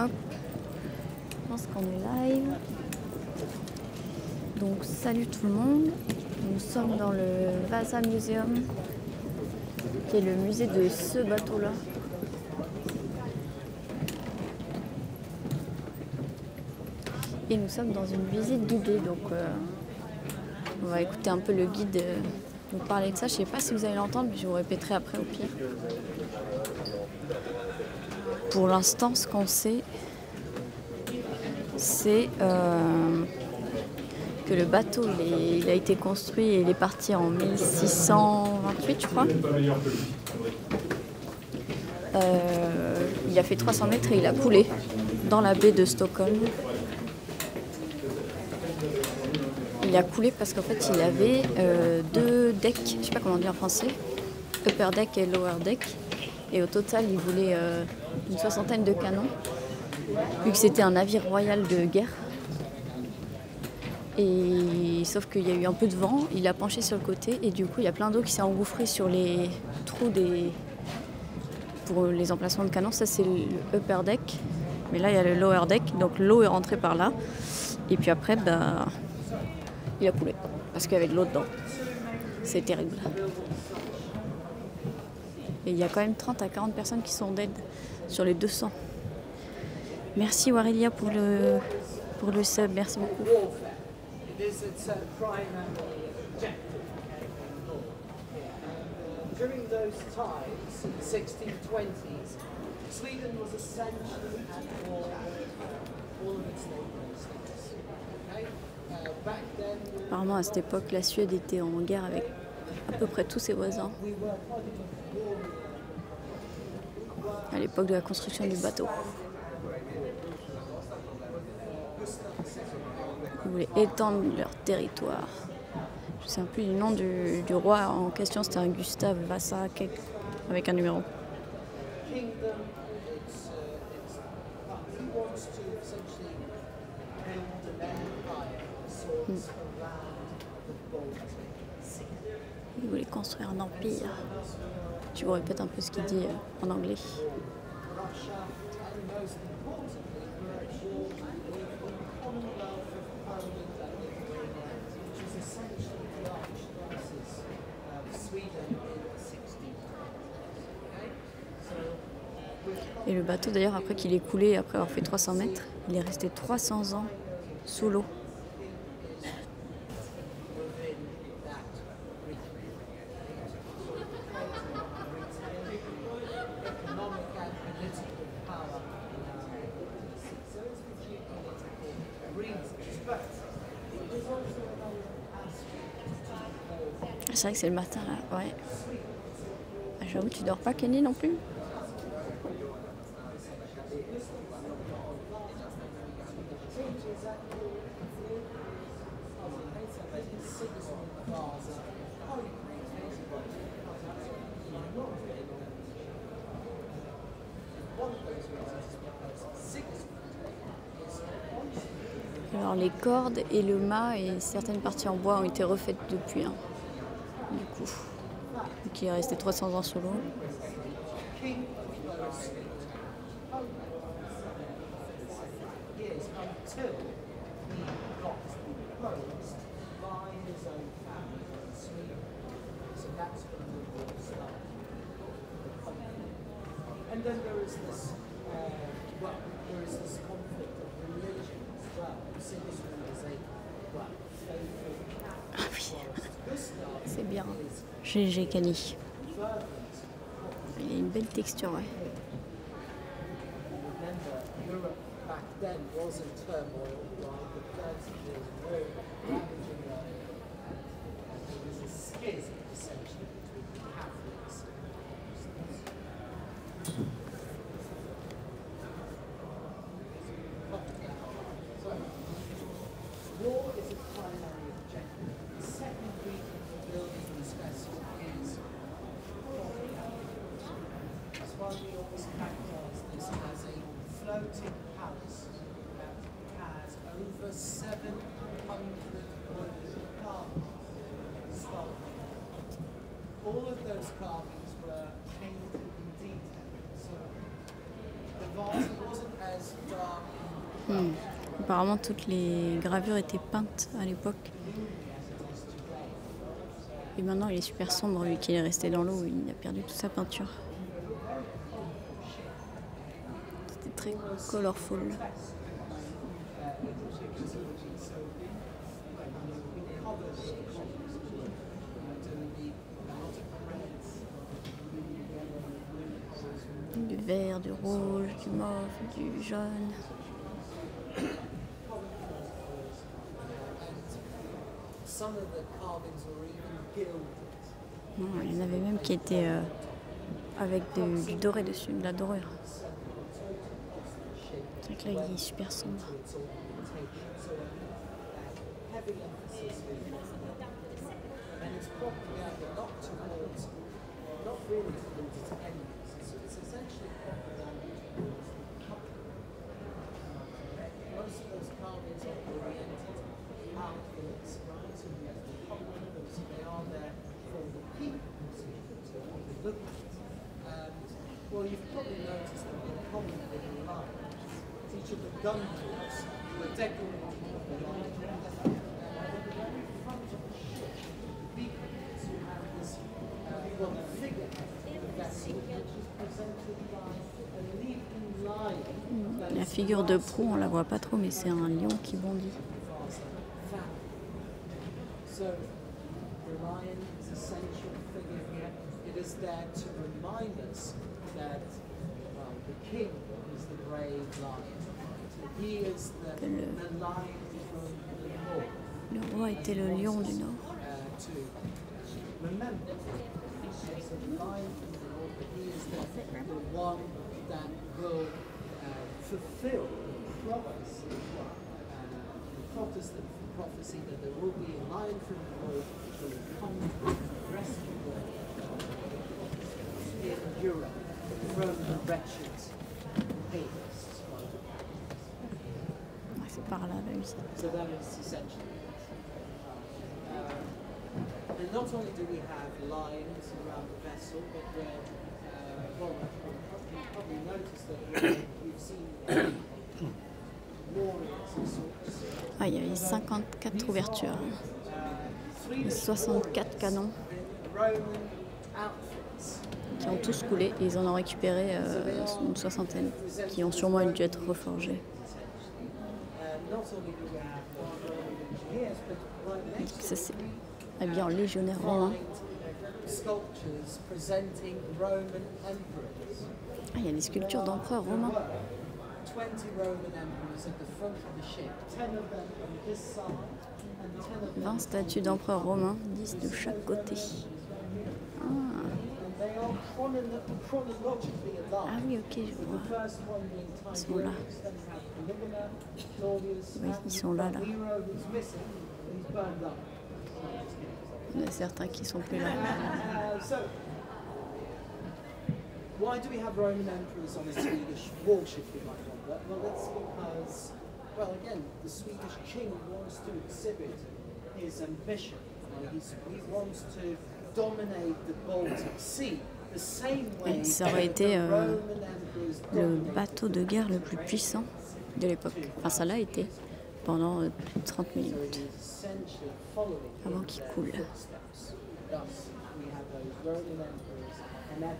Hop, je pense qu'on est live. Donc salut tout le monde, nous sommes dans le Vasa Museum, qui est le musée de ce bateau-là. Et nous sommes dans une visite guidée, donc on va écouter un peu le guide nous parler de ça. Je ne sais pas si vous allez l'entendre, mais je vous répéterai après au pire. Pour l'instant, ce qu'on sait, c'est que le bateau il a été construit et il est parti en 1628, je crois. Il a fait 300 mètres et il a coulé dans la baie de Stockholm. Il a coulé parce qu'en fait il avait deux decks, je ne sais pas comment dire en français, upper deck et lower deck. Et au total il voulait une 60aine de canons, vu que c'était un navire royal de guerre. Et sauf qu'il y a eu un peu de vent, il a penché sur le côté et du coup il y a plein d'eau qui s'est engouffrée sur les trous pour les emplacements de canons. Ça c'est le upper deck, mais là il y a le lower deck, donc l'eau est rentrée par là. Et puis après il a coulé parce qu'il y avait de l'eau dedans. C'est terrible. Et il y a quand même 30 à 40 personnes qui sont dead sur les 200. Merci Warelia pour le sub, merci beaucoup. During those times, in the 1620s, Sweden was essentially at war with all of its neighbouring states. Okay? Back then, Apparemment, à cette époque, la Suède était en guerre avec à peu près tous ses voisins. À l'époque de la construction du bateau. Ils voulaient étendre leur territoire. Je ne sais plus du nom du roi en question, c'était un Gustave Vasa avec un numéro. Il voulait construire un empire. Je vous répète un peu ce qu'il dit en anglais. Et le bateau d'ailleurs, après qu'il ait coulé, après avoir fait 300 mètres, il est resté 300 ans sous l'eau. C'est vrai que c'est le matin là, ouais. J'avoue, tu dors pas Kenny non plus? Alors les cordes et le mât et certaines parties en bois ont été refaites depuis. Du coup, il est resté 300 ans sous l'eau. And then there is this conflict of religion as well. Sigismund is Ah oui, c'est bien. GG Kenny. Il a une belle texture, ouais. Europe back then was in turmoil, right? The 30 Years' War, ravaging there was a schism essentially between Catholics and Protestants. War is a primary objective. The second reason for building this vessel is that's why we always characterize this as a floating palace that has over 700 wooden carvings. All of those carvings were painted in detail. So the vase wasn't as Apparemment, toutes les gravures étaient peintes à l'époque. Et maintenant, il est super sombre vu qu'il est resté dans l'eau. Il a perdu toute sa peinture. C'était très colorful. Du vert, du rouge, du mauve, du jaune. Some of the carvings were even gilded. Non, il y en avait même qui étaient avec du doré dessus, de la dorure. C'est vrai que là, il est super sombre. Heavy emphasis and it's propaganda not towards, not really towards its enemies. It's essentially propaganda towards the couple. Most of those carvings are oriented outwards, right? So we have the public, so they are there for the people to look at. And well, you've probably noticed that in common with the lines, each of the gun ports were decorated with the line. La figure de proue, on la voit pas trop, mais c'est un lion qui bondit. So the lion is essential figure here. It is there to remind us that the king is the brave lion. He is the lion from the north. Le roi était le lion du Nord. To remember, so the lion from the north, but he is the one that will fulfill the prophecy, the Protestant prophecy that there will be a lion from the north who will come and rescue them in Europe from the wretched papists. C'est par là, la musique. So that is essentially it. And not only do we have lions around the vessel, but well, you probably noticed that we've seen warriors of sorts. Ah, il y avait 54 ouvertures. Et 64 canons Roman outfits. qui ont tous coulé et ils en ont récupéré une soixantaine qui ont sûrement dû être reforgés. Not only do we have Roman engineers, but right next Ça, c'est habillé en légionnaire romain. sculptures presenting Roman emperors. Ah, il y a des sculptures d'empereurs romains. 20 Roman emperors at the front of the ship, 10 of them on this side and 10 of them 20 statues d'empereurs romains, 10 de chaque côté. Ah, and they are chronologically aligned. ah oui, ok, je The vois. first one being Ils sont là. Tiberius, then we have Caligula, Claudius, Oui, ils sont là, là. Nero who's missing, he's burned up. Il y en a certains qui sont plus là. So, why do we have Roman emperors on a Swedish warship, you might wonder? Well, that's because, well, again, the Swedish king wants to exhibit his ambition. He wants to dominate the Baltic Sea the same way Et ça aurait été the Roman emperors le dominated bateau de guerre le plus puissant de l'époque. Enfin, ça l'a été pendant plus de 30 minutes avant qu'il coule. Thus, we have those Roman emperors, and at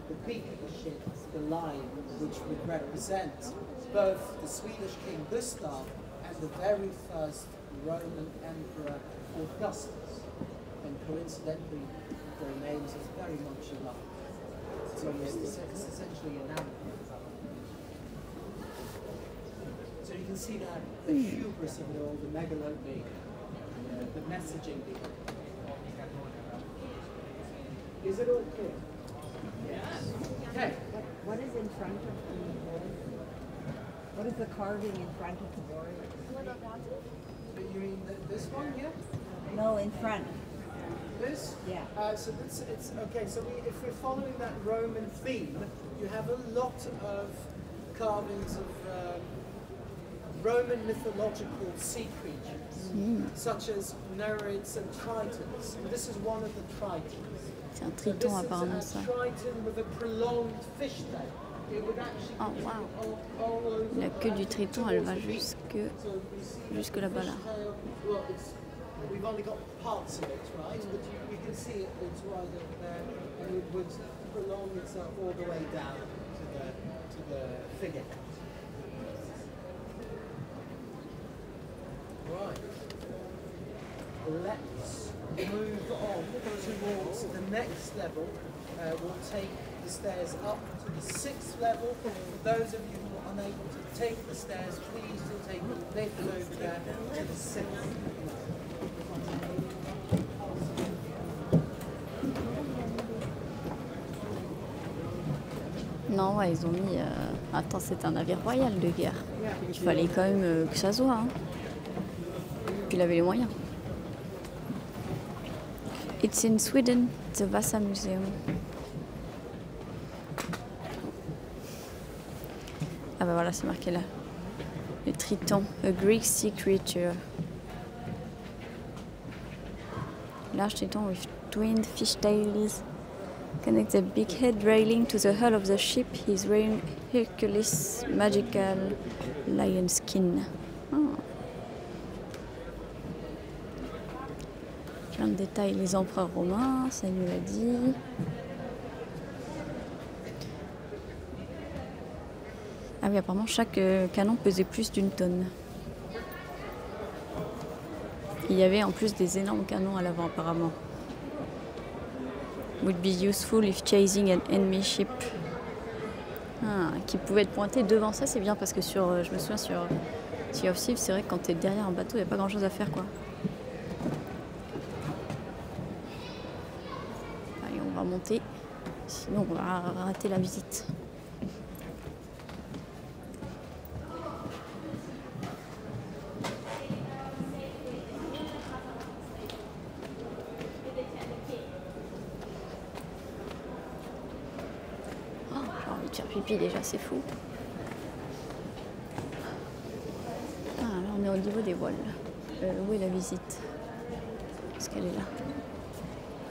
the peak of the ship, the lion, which would represent both the Swedish king Gustav and the very first Roman emperor Augustus. And coincidentally, their names are very much alike. So it's essentially an animal. So you can see that the hubris of it all, the megalomania, the messaging behind it. Is it all clear? Yes. Okay. What is in front of the warrior? What is the carving in front of the warrior? You mean this one here? No, in front. This? Yeah. So it's okay. So if we're following that Roman theme, you have a lot of carvings of Roman mythological sea creatures, such as Nereids and Tritons. And this is one of the Tritons. C'est un So triton this apparemment is ça. a Triton with a prolonged fish tail. it would actually Oh wow. all over. La queue du triton, elle va jusque là-bas là. Well, we've only got parts of it, right? But you can see it's right over there, and it would prolong itself all the way down to the figure. Right. Let's move on towards the next level. We'll take the stairs up to the 6th level. For those of you who are unable to take the stairs, please do take the lift over there to the 6th. Non, ouais, ils ont mis... Attends, c'est un navire royal de guerre. Il fallait quand même que ça se voit. Hein. Puis il avait les moyens. It's in Sweden, the Vasa Museum. Ah bah voilà, c'est marqué là. Le triton, a Greek sea creature. Large triton with twinned fish tails. Connect the big head railing to the hull of the ship. He's wearing Hercules' magical lion skin. Oh. Plein de détails, les empereurs romains, ça nous l'a dit. Ah oui, apparemment chaque canon pesait plus d'1 tonne. Il y avait en plus des énormes canons à l'avant apparemment. Would be useful if chasing an enemy ship. Ah, qui pouvait être pointé devant ça, c'est bien parce que je me souviens sur Sea of Thieves, c'est vrai que quand t'es derrière un bateau, il n'y a pas grand chose à faire quoi. Allez, on va monter, sinon on va rater la visite. Faire pipi déjà, c'est fou. Ah, là on est au niveau des voiles. Où est la visite? Est-ce qu'elle est là?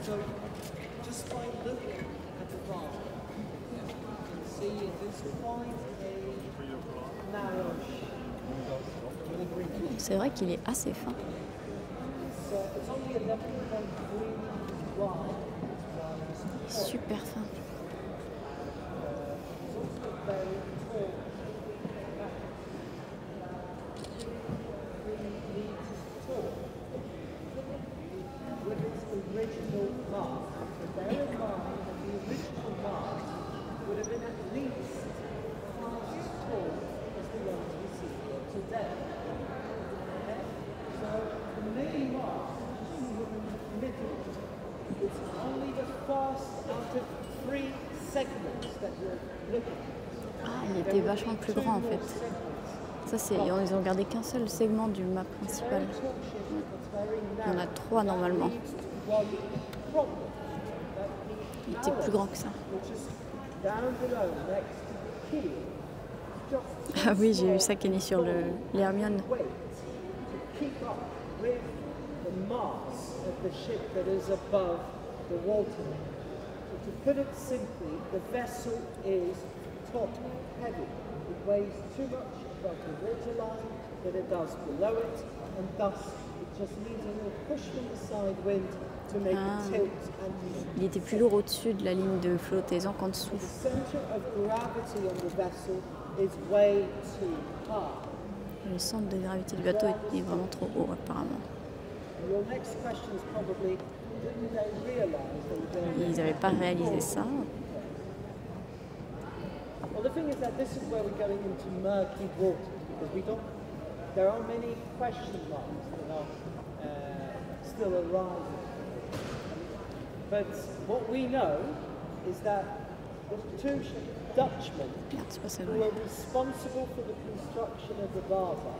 So, just by looking at the bar, you can see it is quite a narrow with a green. C'est vrai qu'il est assez fin. So it's only 11.3 wide. Super fin. Very tall. 3 meters tall. With its original mast. So bear in mind that the original mast would have been at least half as tall as the ones we see here today. Okay? So the main mast, which is in the middle, is only the first out of 3 segments that we're looking at. Ah, il était vachement plus grand en fait. Ça c'est, ils ont gardé qu'un seul segment du map principal. Il y en a 3 normalement. Il était plus grand que ça. Ah oui, j'ai vu ça Kenny sur l'Hermione. To put it simply, the vessel is top heavy. It weighs too much above the waterline than it does below it, and thus it just needs a little push from the side wind to make it tilt and move. Il était plus lourd au-dessus de la ligne de flottaison qu'en dessous. The center of gravity on the vessel is way too high. Le centre de gravité du bateau est vraiment trop haut apparemment. Your next question is probably, didn't they realize they were going Ils n'avaient pas réalisé ça. Well, the thing is that this is where we're going into murky waters because there are many question marks that are still arising. But what we know is that the 2 Dutchmen Merde, c'est pas ça. who were responsible for the construction of the Vasa,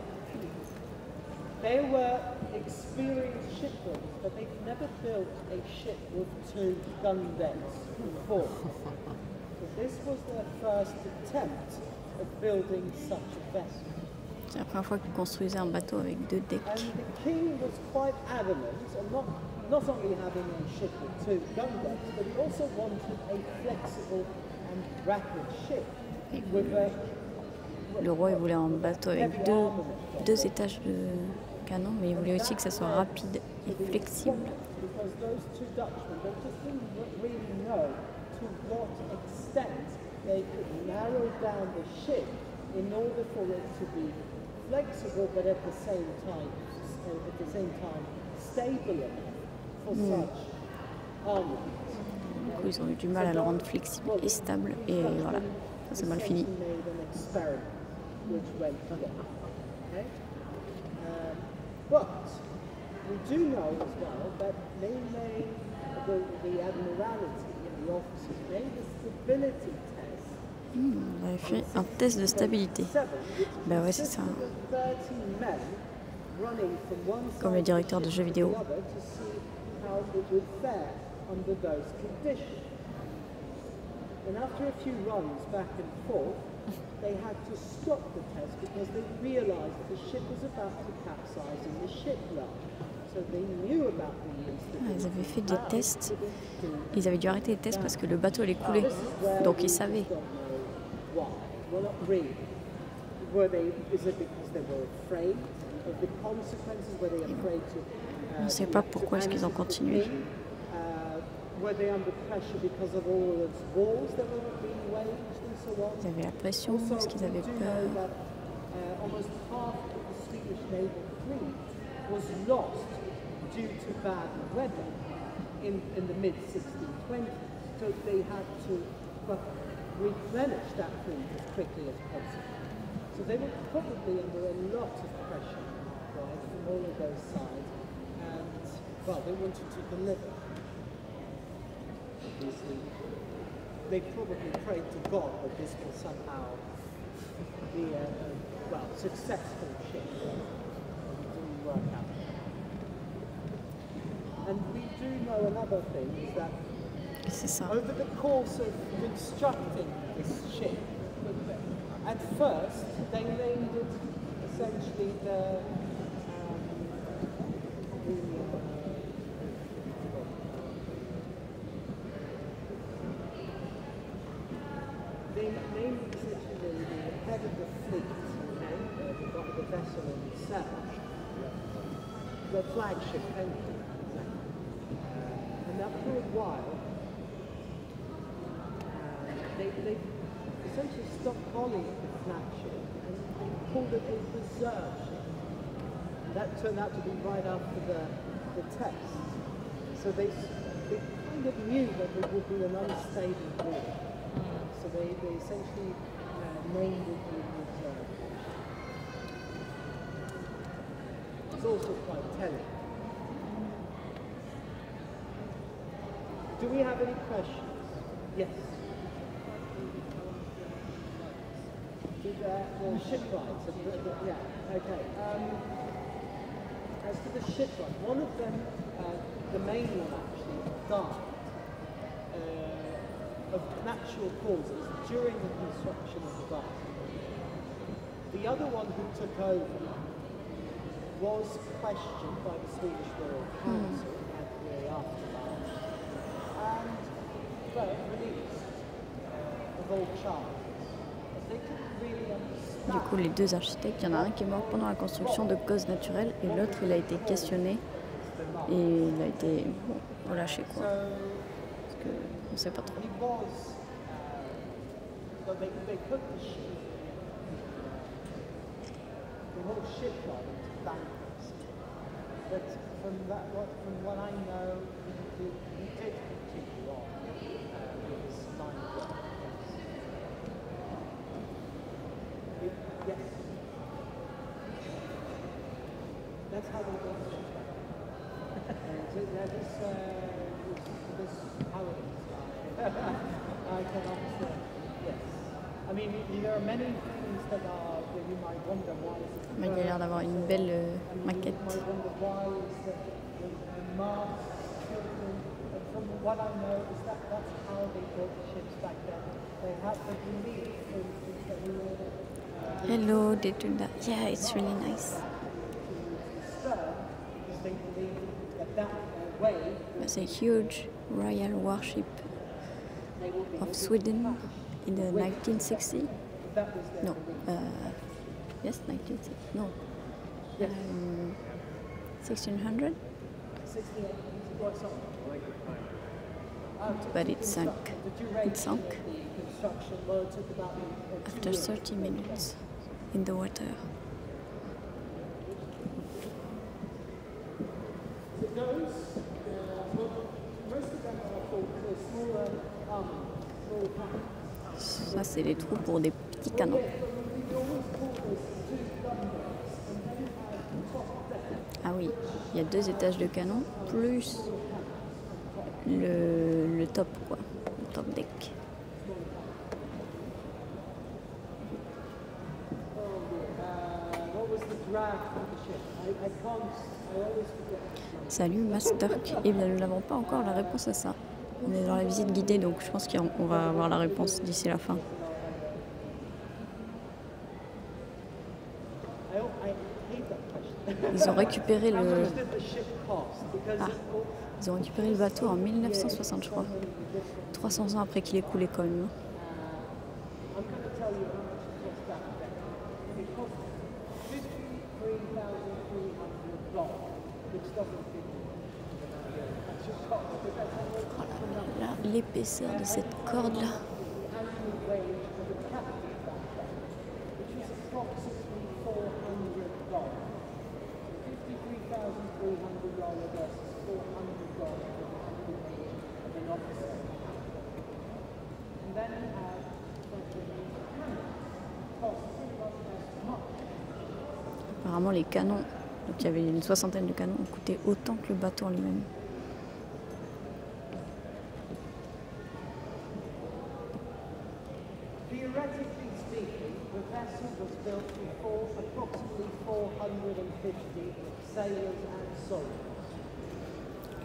they were experienced shipbuilders, but they'd never built a ship with 2 gun decks before. This was their first attempt at building such a vessel. C'est la première fois qu'ils construisaient un bateau avec 2 decks. And the king was quite adamant on not only having a ship with 2 gun decks, but he also wanted a flexible and rapid ship. Le roi il voulait un bateau avec deux étages de canon, mais il voulait aussi que ça soit rapide et flexible. Because those two Dutchmen, they just didn't really know to what extent they could narrow down the ship in order for it to be flexible, but at the same time stable enough for such armaments. Du coup, ils ont eu du mal à le rendre flexible et stable, et voilà, ça s'est mal fini. But we do know as well that they made the Admiralty and the officers made a stability test. On avait fait un test de stabilité. Ben ouais, c'est ça. Comme le directeur de jeux vidéo. And after a few runs back and forth, they had to stop the test because they realized the ship was about to capsize in the shipyard. So they knew about the instability. Ils avaient fait des tests. Ils avaient dû arrêter les tests parce que le bateau allait couler. Donc ils savaient. Why? Well, not really. Is it because they were afraid of the consequences? Were they afraid to? On ne sait pas pourquoi est-ce qu'ils ont continué. Were they under pressure because of all of those wars that were being waged and so on? Ils avaient la pression parce qu'ils avaient peur. Almost half of the Swedish naval fleet was lost due to bad weather in the mid-1620s. So they had to replenish that fleet as quickly as possible. So they were probably under a lot of pressure, right, from all of those sides, and well, they wanted to deliver. Obviously, they probably prayed to God that this will somehow be a successful ship. It didn't work out. And we do know another thing is that C'est ça. over the course of constructing this ship, at first they named it essentially they named it essentially the head of the fleet, okay, the vessel itself, the flagship engine. And after a while, they essentially stopped calling it the flagship and they called it a reserve ship. And that turned out to be right after the test. So they kind of knew that it would be an unstable war. So they essentially named it the reserve. It's also quite telling. Do we have any questions? Yes. The shipwrights, yeah, okay. As for the shipwright, one of them, the main one actually, died of natural causes during the construction of the bark. The other one who took over was questioned by the Swedish Royal Council at the aftermath and released of all charges. They couldn't really understand. Du coup, les deux architectes, il y en a un qui est mort pendant la construction de causes naturelles et l'autre, il a été questionné et il a été relâché, quoi. Parce que on ne sait pas trop. He was, they put the whole shipyard into bankruptcy. But from what I know, he did continue on with his line of work. Yes. That's how they do it. This is how it is. I can understand. Yes. I mean, there are many things that you might wonder why is it. Il a l'air d'avoir une belle maquette. You might wonder why is the mast tilted. From what I know is that's how they built the ships back then. They had the belief, for instance, that we were. Hello, they do that. Yeah, it's really nice. They believe that way. It's a huge royal warship of Sweden. in the 1960. No. Yes, 1960. No. 1600. But it sank. It sunk after 30 minutes in the water. Ça, c'est les trous pour des petits canons. Ah oui, il y a 2 étages de canon, plus le top, quoi, le top deck. Salut Masterk. Eh bien, nous n'avons pas encore la réponse à ça. On est dans la visite guidée, donc je pense qu'on va avoir la réponse d'ici la fin. Ils ont récupéré le... Ah, ils ont récupéré le bateau en 1960, je crois. 300 ans après qu'il ait coulé quand même. Oh là là, l'épaisseur de cette corde là. Apparemment les canons, donc il y avait une 60aine de canons, ont coûté autant que le bateau en lui-même.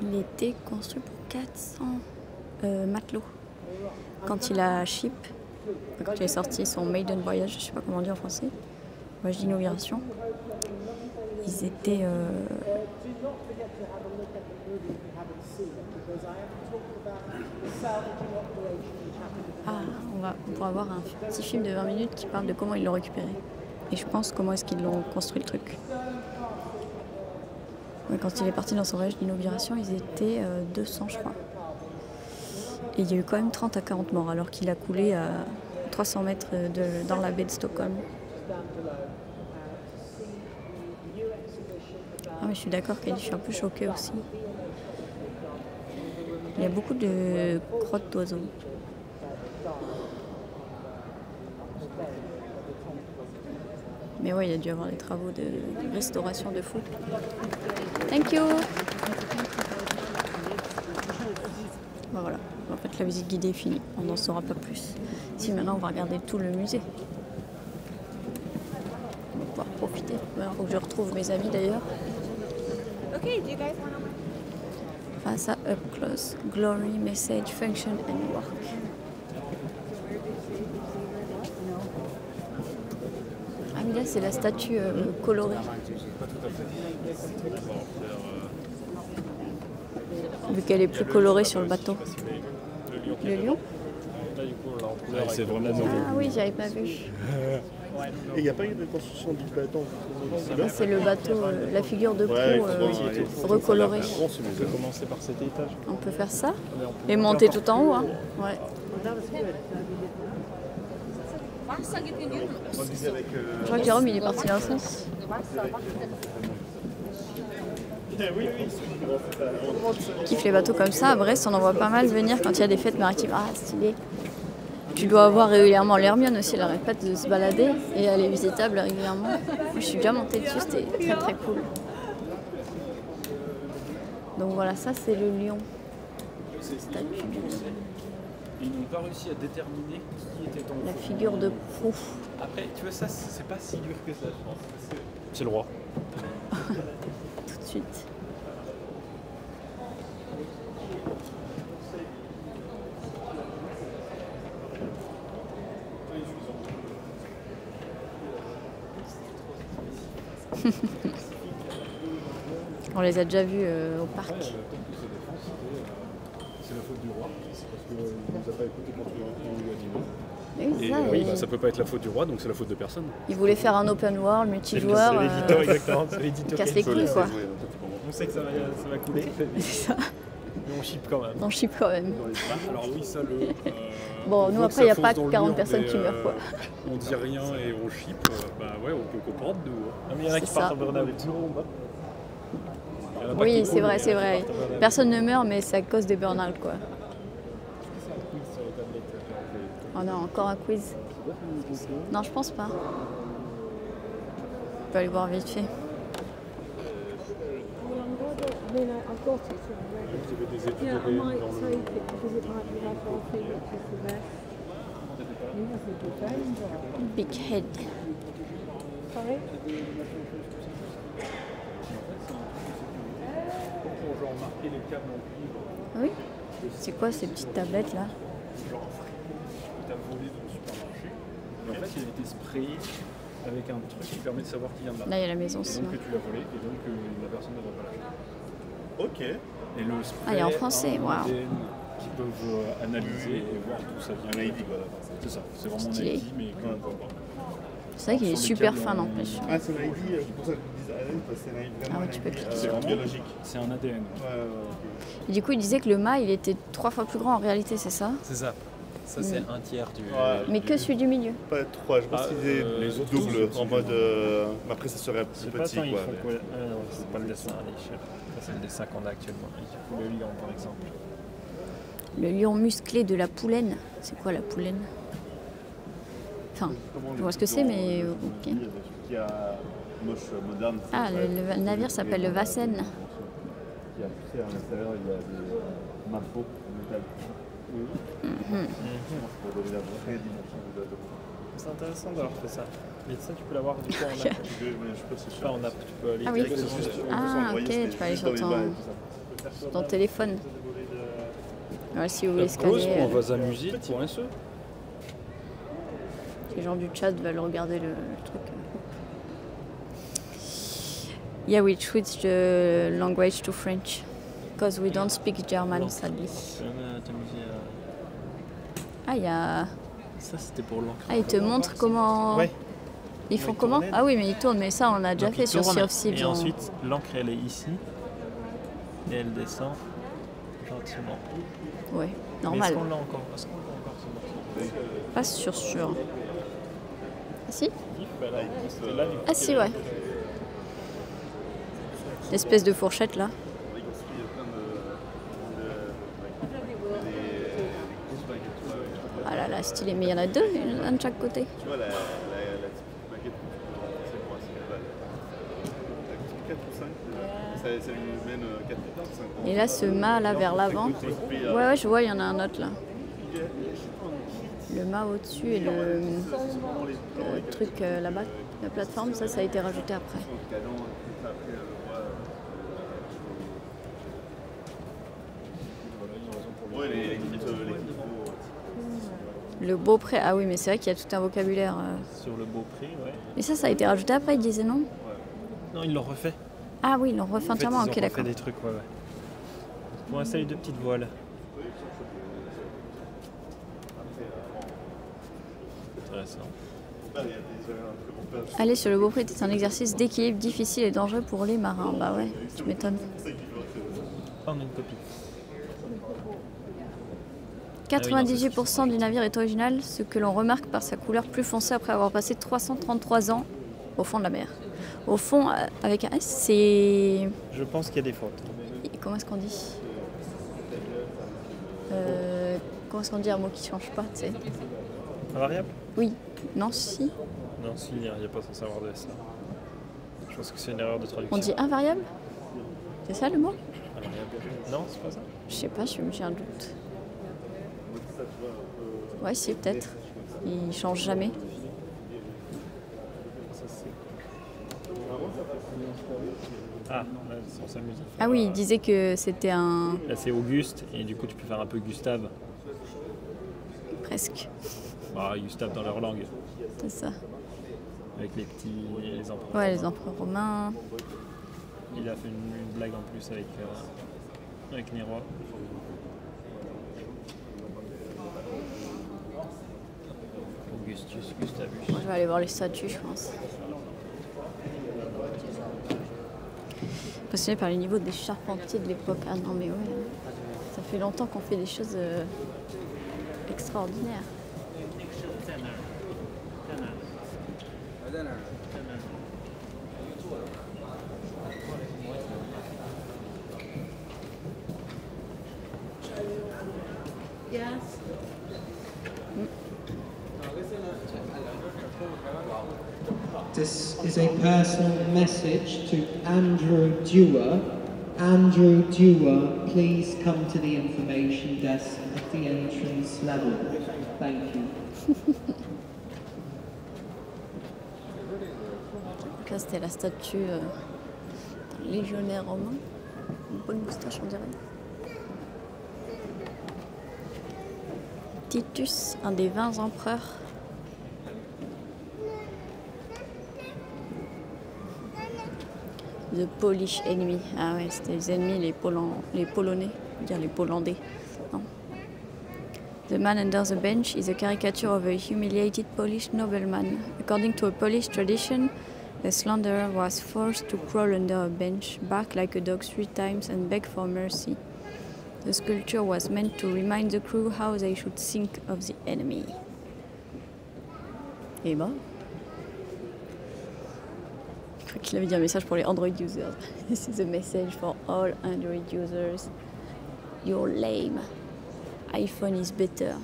Il était construit pour 400 matelots. Quand il a ship, quand il est sorti son maiden voyage, je sais pas comment on dit en français, voyage d'inauguration, ils étaient... Ah, on pourra avoir un petit film de 20 minutes qui parle de comment ils l'ont récupéré. Et je pense comment est-ce qu'ils l'ont construit le truc. Ouais, quand il est parti dans son voyage d'inauguration, ils étaient 200 je crois. Et il y a eu quand même 30 à 40 morts alors qu'il a coulé à 300 mètres dans la baie de Stockholm. Ah mais je suis d'accord qu'elle, je suis un peu choquée aussi. Il y a beaucoup de crottes d'oiseaux. Mais ouais, il y a dû y avoir des travaux de restauration de fou. Thank you. Ben voilà, en fait la visite guidée est finie, on n'en saura pas plus. Si maintenant on va regarder tout le musée. On va pouvoir profiter. Il faut que je retrouve mes amis d'ailleurs. Okay, do you guys want to... Face à Up Close, Glory, Message, Function and Work. Ah mais là c'est la statue colorée. Vu qu'elle est plus colorée sur le bateau. Le lion? C'est vraiment nouveau. Ah oui, j'avais pas vu. Et il n'y a pas eu de construction du bateau. C'est le bateau, la figure de proue recolorée. On peut commencer par cet étage. On peut faire ça et monter tout en haut. Hein. Ouais. Je crois que Jérôme il est parti dans le sens. Kiffe les bateaux comme ça. À Brest, on en voit pas mal venir quand il y a des fêtes maritimes. Ah, stylé. Tu dois avoir régulièrement l'Hermione aussi, elle n'arrête pas de se balader et elle est visitable régulièrement. Je suis déjà montée dessus, c'était très très cool. Donc voilà, ça c'est le lion. Statue du lion. Ils n'ont pas réussi à déterminer qui était en La figure de proue. Après, tu vois, ça, c'est pas si dur que ça, je pense. C'est le roi. Tout de suite. On les a déjà vus au parc. C'est la faute du roi, c'est parce qu'il ne nous a pas écouté quand on lui a dit non. c'est Et ça, oui, et- bah, ça peut pas être la faute du roi, donc c'est la faute de personne. Il voulait faire un open world, multijoueur. C'est l'édito, exactement. C'est l'édito. casse les couilles, quoi. On sait que ça va couler, C'est ça. mais on ship quand même. On chip quand même. Alors oui, ça le... Bon, on nous voit après, que il n'y a ça pas fonce dans le 40 mur, personnes mais, qui meurent, quoi. On dit rien et on ship, bah ouais, on peut comprendre nous. Ah, mais il y en a qui C'est partent ça. en burn-out. Il y en a pas Oui, qui c'est coulent, vrai, mais c'est il y en a vrai. qui partent en burn-out. Personne ne meurt, mais ça cause des burn-out, quoi. Oh non, encore un quiz. Non, je pense pas. On peut aller voir vite fait. I mean, I've got it already. Vous avez des études Yeah, I dans might le... take it because it might be like our thing, which is the best. He was a defender. Big Head. Sorry? Pour genre marquer les câbles en cuivre, Oui. C'est quoi ces petites tablettes là? genre un frais que t'as volé dans le supermarché. Et en fait, il a été sprayé avec un truc qui permet de savoir qui vient de là. Là, il y a la maison Et aussi. donc que tu l'as volé, et donc la personne ne va pas l'acheter. Ok. Et le spray Ah, il est en français, a un waouh. ADN qui peuvent analyser et voir d'où ça vient. Un ID quoi. C'est ça, c'est vraiment un Stylé. ID, mais que l'on voit pas. C'est vrai qu'il est Sur les super câbles, fin on- n'empêche. Ah, c'est un ID, c'est pour ça que je disais ADN, parce que c'est un ID vraiment Ah ouais, un tu ID, peux cliquer C'est vraiment biologique. C'est un ADN. Ouais. Et du coup, il disait que le mât, il était 3 fois plus grand en réalité, c'est ça? C'est ça. Ça, c'est un tiers du. Ouais. Mais que celui du milieu. Pas 3, je pense Ah, qu'il est les autres double, tous, en c'est mode. du- Mais après, ça serait Je plus sais pas, petit attends, ils quoi. font quoi non, c'est pas le dessin, allez, je sais pas. Ça, c'est le dessin qu'on a actuellement. Il faut le lion, par exemple. Le lion musclé de la poulaine. C'est quoi la poulaine? Enfin, je vois ce que c'est, mais ok. Qui a moche moderne. Ah, le navire s'appelle le Vassen. Qui a poussé à l'intérieur, il y a des mapeaux de métal. Pour donner la vraie dimension de l'œuvre. C'est intéressant d'avoir fait ça. Mais ça, tu peux l'avoir du coup en app. Mais je pense que Je sais pas, en app, tu peux aller Ah oui. directement dessus. Ah, ok, tu peux aller sur ton téléphone. Ouais, si vous voulez scanner, Pause.vasamusique.se. les gens du chat veulent regarder le truc. Yeah, we switched the language to French. Because we don't speak German, sadly. Tu peux même t'amuser à. Ah, il y a... Ça, c'était pour l'encre. Ah, ils te montrent comment... Ouais. Ils font ils comment? tournent. Ah oui, mais ils tournent, mais ça, on l'a déjà Donc, fait il sur tourne, Sea of Thieves. Et ensuite, l'encre, elle est ici. Et elle descend gentiment. Ouais, Mais normal. est-ce qu'on l'a encore? Est-ce qu'on l'a encore ce morceau? Pas sûr. Ah si? Bah là, c'est là, du coup, Ah si, ouais. L'espèce de fourchette, là. Ah là là, stylé. Mais il y en a deux, un de chaque côté. Tu vois la petite maquette, c'est quoi, c'est 4 ou 5. Ça lui mène 4 ou 5. Et là, ce mât, là, vers l'avant. Ouais, je vois, il y en a un autre, là. Le mât au-dessus et le truc là-bas, la plateforme, ça a été rajouté après. Ouais, les Le Beaupré, ah oui, mais c'est vrai qu'il y a tout un vocabulaire. sur le Beaupré, ouais. Et ça a été rajouté après, il disait non? Non, ils l'ont refait. Ah oui, ils l'ont refait En fait, entièrement, ils ont ok, refait d'accord. des trucs, ouais. Pour installer deux petites voiles. Intéressant. Aller sur le Beaupré est un exercice d'équilibre difficile et dangereux pour les marins. Bah ouais, tu m'étonnes. Ah, on a une copie. 98% du navire est original, ce que l'on remarque par sa couleur plus foncée après avoir passé 333 ans au fond de la mer. Au fond, avec un S, c'est... Je pense qu'il y a des fautes. Comment est-ce qu'on dit Comment est-ce qu'on dit un mot qui ne change pas, tu sais? Invariable? Oui. Non, si. Non, si, il n'y a pas censé avoir de ça. Je pense que c'est une erreur de traduction. On dit invariable? C'est ça le mot? Invariable. Non, c'est pas ça? Je sais pas, j'ai un doute. Ouais, si, peut-être. Il change jamais. Ah, là, on s'amuse. Ah oui, il disait que c'était un... Là, c'est Auguste, et du coup, tu peux faire un peu Gustave. presque. Bah, Gustave dans leur langue, C'est ça. avec les empereurs. Ouais, les empereurs romains. Il a fait une blague en plus avec Nero. Gustavus. Moi, je vais aller voir les statues, je pense. Passionné par les niveaux des charpentiers de l'époque. Ah non, mais ouais, ça fait longtemps qu'on fait des choses extraordinaires. This is a personal message to Andrew Dewar. Andrew Dewar, please come to the information desk at the entrance level. Thank you. Donc là, c'était la statue d'un légionnaire romain. Une bonne moustache, on dirait. Titus, un des 20 empereurs. The Polish enemy. Ah ouais, c'était les ennemis, les Polonais. Je veux dire les Pollandais. Non. The man under the bench is a caricature of a humiliated Polish nobleman. According to a Polish tradition, the slanderer was forced to crawl under a bench, bark like a dog 3 times and beg for mercy. The sculpture was meant to remind the crew how they should think of the enemy. Et ben... Je crois qu'il avait dit un message pour les Android users. This is a message for all Android users. You're lame. iPhone is better.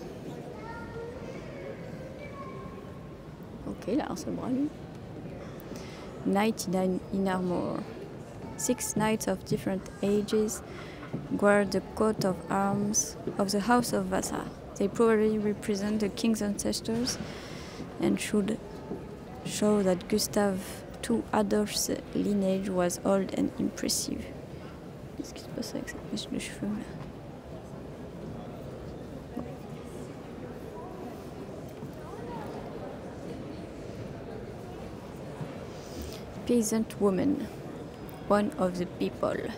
Ok, là, un seul bras, lui. Knight in armor. 6 knights of different ages wear the coat of arms of the House of Vasa. They probably represent the king's ancestors and should show that Gustav II Adolf's lineage was old and impressive. Qu'est-ce qui se passe avec cette mèche de cheveux là? Peasant woman, one of the people.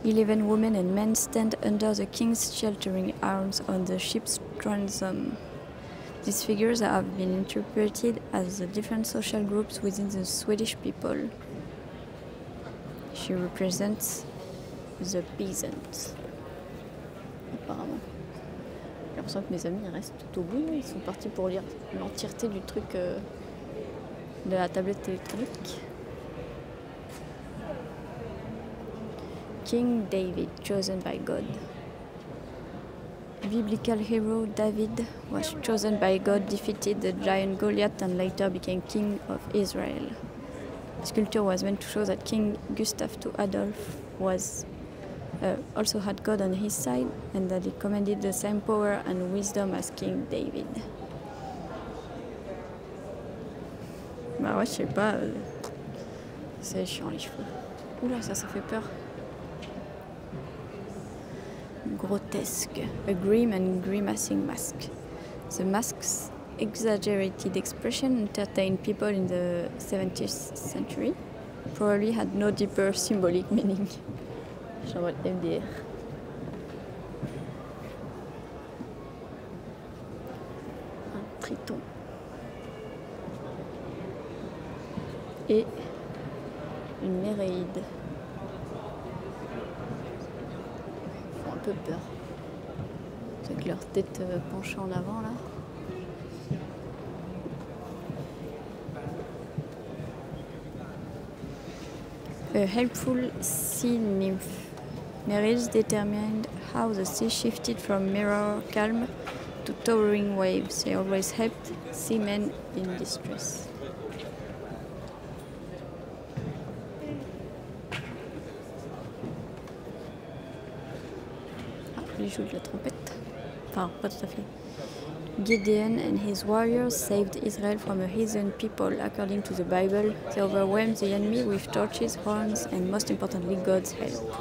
11 women and men stand under the king's sheltering arms on the ship's transom. These figures have been interpreted as the different social groups within the Swedish people. She represents the peasants. Apparemment. J'ai l'impression que mes amis restent tout au bout. Ils sont partis pour lire l'entièreté du truc de la tablette électronique. King David, chosen by God. Biblical hero David was chosen by God, defeated the giant Goliath, and later became king of Israel. The sculpture was meant to show that King Gustav II Adolf was also had God on his side, and that he commanded the same power and wisdom as King David. Bah ouais, je sais pas. C'est chiant les cheveux. Oula, ça fait peur. Grotesque, a grim and grimacing mask. The mask's exaggerated expression entertained people in the 17th century, probably had no deeper symbolic meaning. J'envoie le MDR. Un triton. Et une néréide. Un peu peur. Avec leur tête penchée en avant là. A helpful sea nymph. Nereids determined how the sea shifted from mirror calm to towering waves. They always helped seamen in distress. Il joue de la trompette. Enfin, pas tout à fait. Gideon and his warriors saved Israel from a heathen people. According to the Bible, they overwhelmed the enemy with torches, horns, and most importantly, God's help.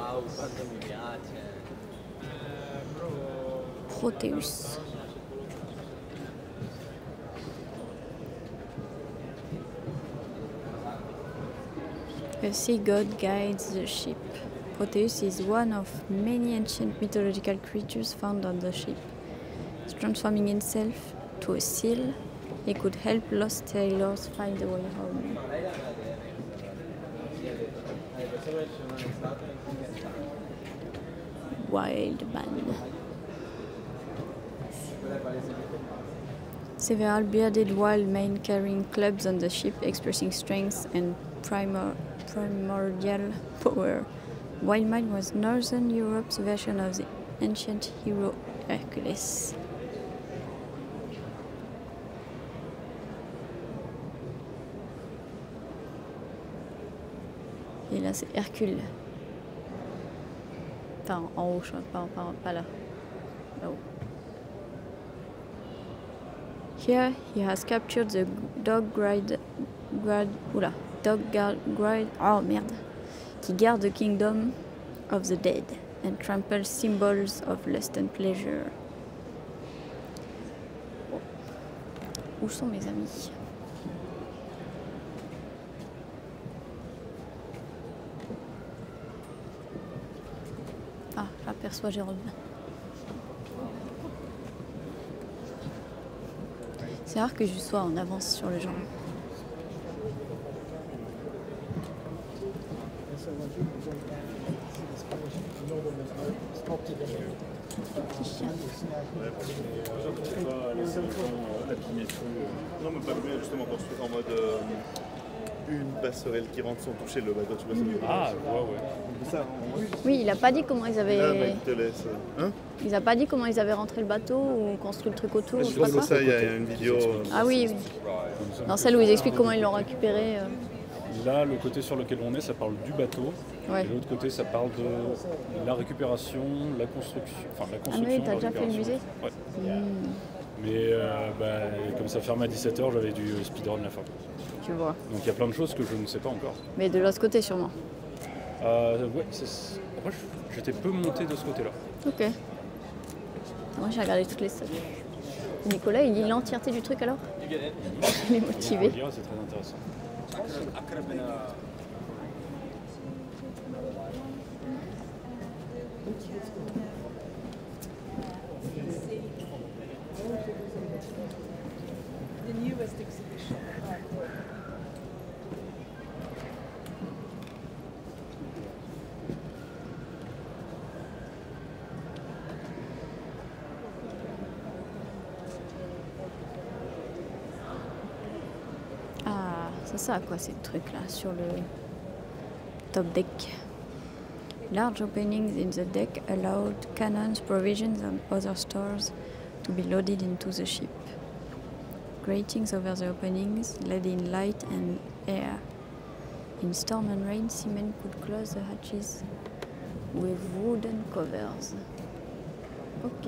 Proteus. A sea god guides the ship. Proteus is one of many ancient mythological creatures found on the ship. transforming himself to a seal, he could help lost sailors find a way home. Wild man. Several bearded wild men carrying clubs on the ship, expressing strength and primordial power. Wild man was Northern Europe's version of the ancient hero Hercules. Et là c'est Hercule. Enfin en haut, je crois, pas là. Là-haut. Here he has captured the qui garde the kingdom of the dead and tramples symbols of lust and pleasure. Où sont mes amis? Ah, j'aperçois Jérôme. C'est rare que je sois en avance sur le genre. Non, mais pas mieux, justement, construire en mode une passerelle qui rentre sans toucher le bateau, tu vois. Ah, ouais. C'est ça, Oui, il a pas dit comment ils là, avaient. mec, te laisse. Hein? Il a pas dit comment ils avaient rentré le bateau ou construit le truc autour. Je Je sais pas pense quoi. que ça, il y a une vidéo. Ah oui, oui. Dans celle où ils expliquent comment ils l'ont récupéré. Là, le côté sur lequel on est, ça parle du bateau. Ouais. Et l'autre côté, ça parle de la récupération, la construction. Enfin, la construction. Ah oui, t'as la déjà fait le récupération. musée. Ouais. Mais comme ça ferme à 17h, j'avais du speedrun la fin. Tu vois. Donc il y a plein de choses que je ne sais pas encore. Mais de l'autre côté sûrement. Ouais, après j'étais peu monté de ce côté-là. Ok. Moi j'ai regardé toutes les statues. Nicolas, il lit l'entièreté du truc alors? Il est motivé. On va lire, c'est très intéressant. The newest exhibition. Ah, c'est ça quoi ces trucs là sur le top deck. Large openings in the deck allowed cannons, provisions and other stores to be loaded into the ship. Gratings over the openings let in light and air. In storm and rain, seamen could close the hatches with wooden covers. Ok.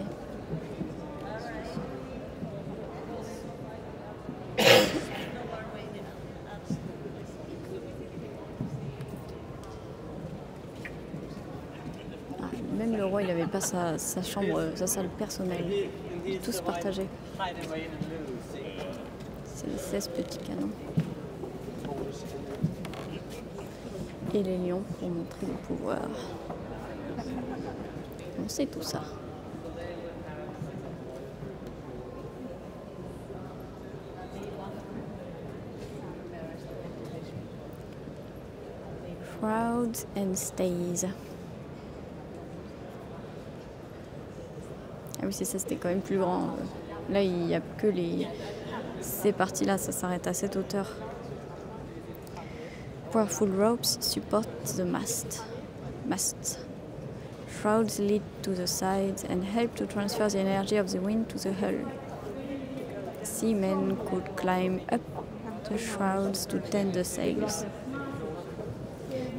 Ah, même le roi, il n'avait pas sa chambre, sa salle personnelle. Tous partagés. C'est les 16 petits canons. Et les lions pour montrer le pouvoir. On sait tout ça. Shrouds and stays. Ah oui, c'est ça, c'était quand même plus grand. Là, il n'y a que ces parties-là, ça s'arrête à cette hauteur. Powerful ropes support the masts. Shrouds lead to the sides and help to transfer the energy of the wind to the hull. Seamen could climb up the shrouds to tend the sails.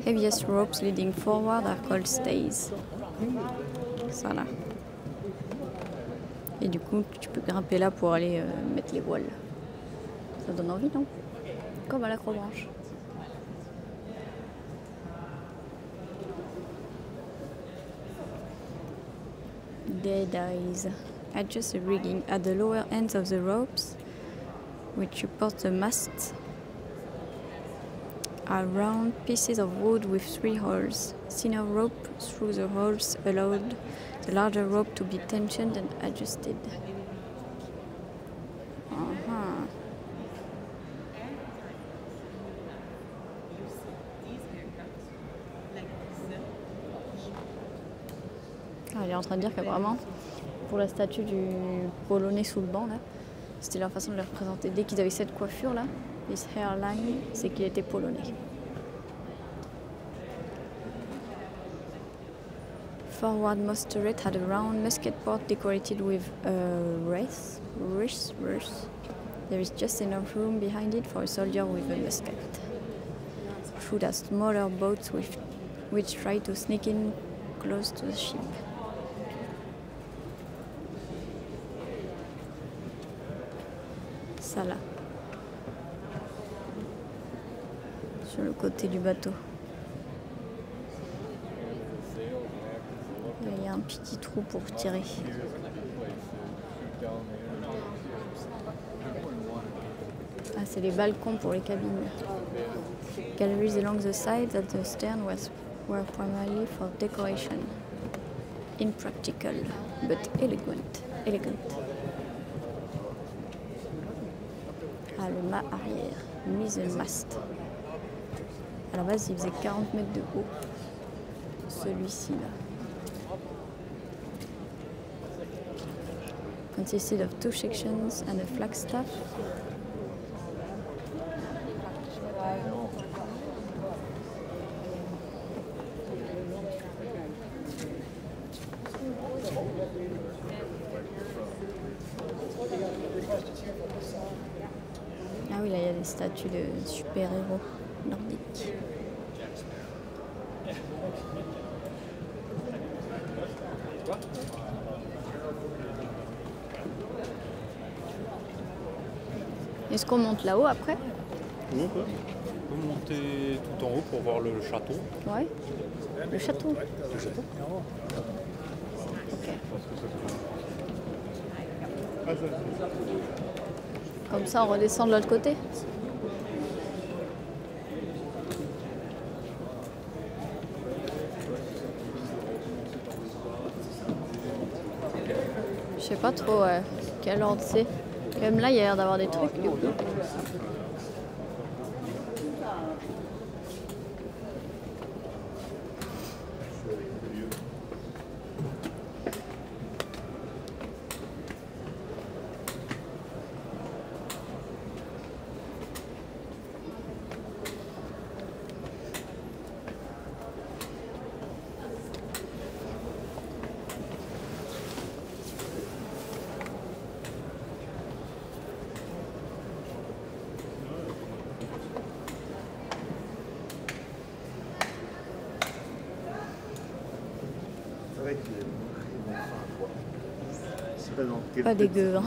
Heaviest ropes leading forward are called stays. Ça là. Et du coup, tu peux grimper là pour aller mettre les voiles. Ça donne envie, non? Comme à l'acrobranche. Dead eyes. Adjust the rigging at the lower ends of the ropes, which support the masts, are round pieces of wood with 3 holes. Thinner rope through the holes allowed the larger rope to be tensioned and adjusted. est en train de dire qu'apparemment, pour la statue du Polonais sous le banc, là, c'était leur façon de le représenter. Dès qu'ils avaient cette coiffure là, this hairline, c'est qu'il était polonais. Forward most turret had a round musket port decorated with a wreath. There is just enough room behind it for a soldier with a musket. Shoot at smaller boats which try to sneak in close to the ship. Ça là. Sur le côté du bateau. Il y a un petit trou pour tirer. Ah, c'est les balcons pour les cabines. Galleries along the sides at the stern were primarily for decoration. Impractical, but elegant. Ah, le mât arrière, mise mast. À la base, il faisait 40 mètres de haut. Celui-ci là. Consisted of 2 sections and a flagstaff. Ah oui, là il y a des statues de super-héros nordiques. Est-ce qu'on monte là-haut après? Oui, on peut monter tout en haut pour voir le château. Ouais. Le château. Le château. Ok. Comme ça, on redescend de l'autre côté. Je sais pas trop quel ordre c'est. Même là, il y a l'air d'avoir des trucs. Du coup. Pas dégueu. Hein.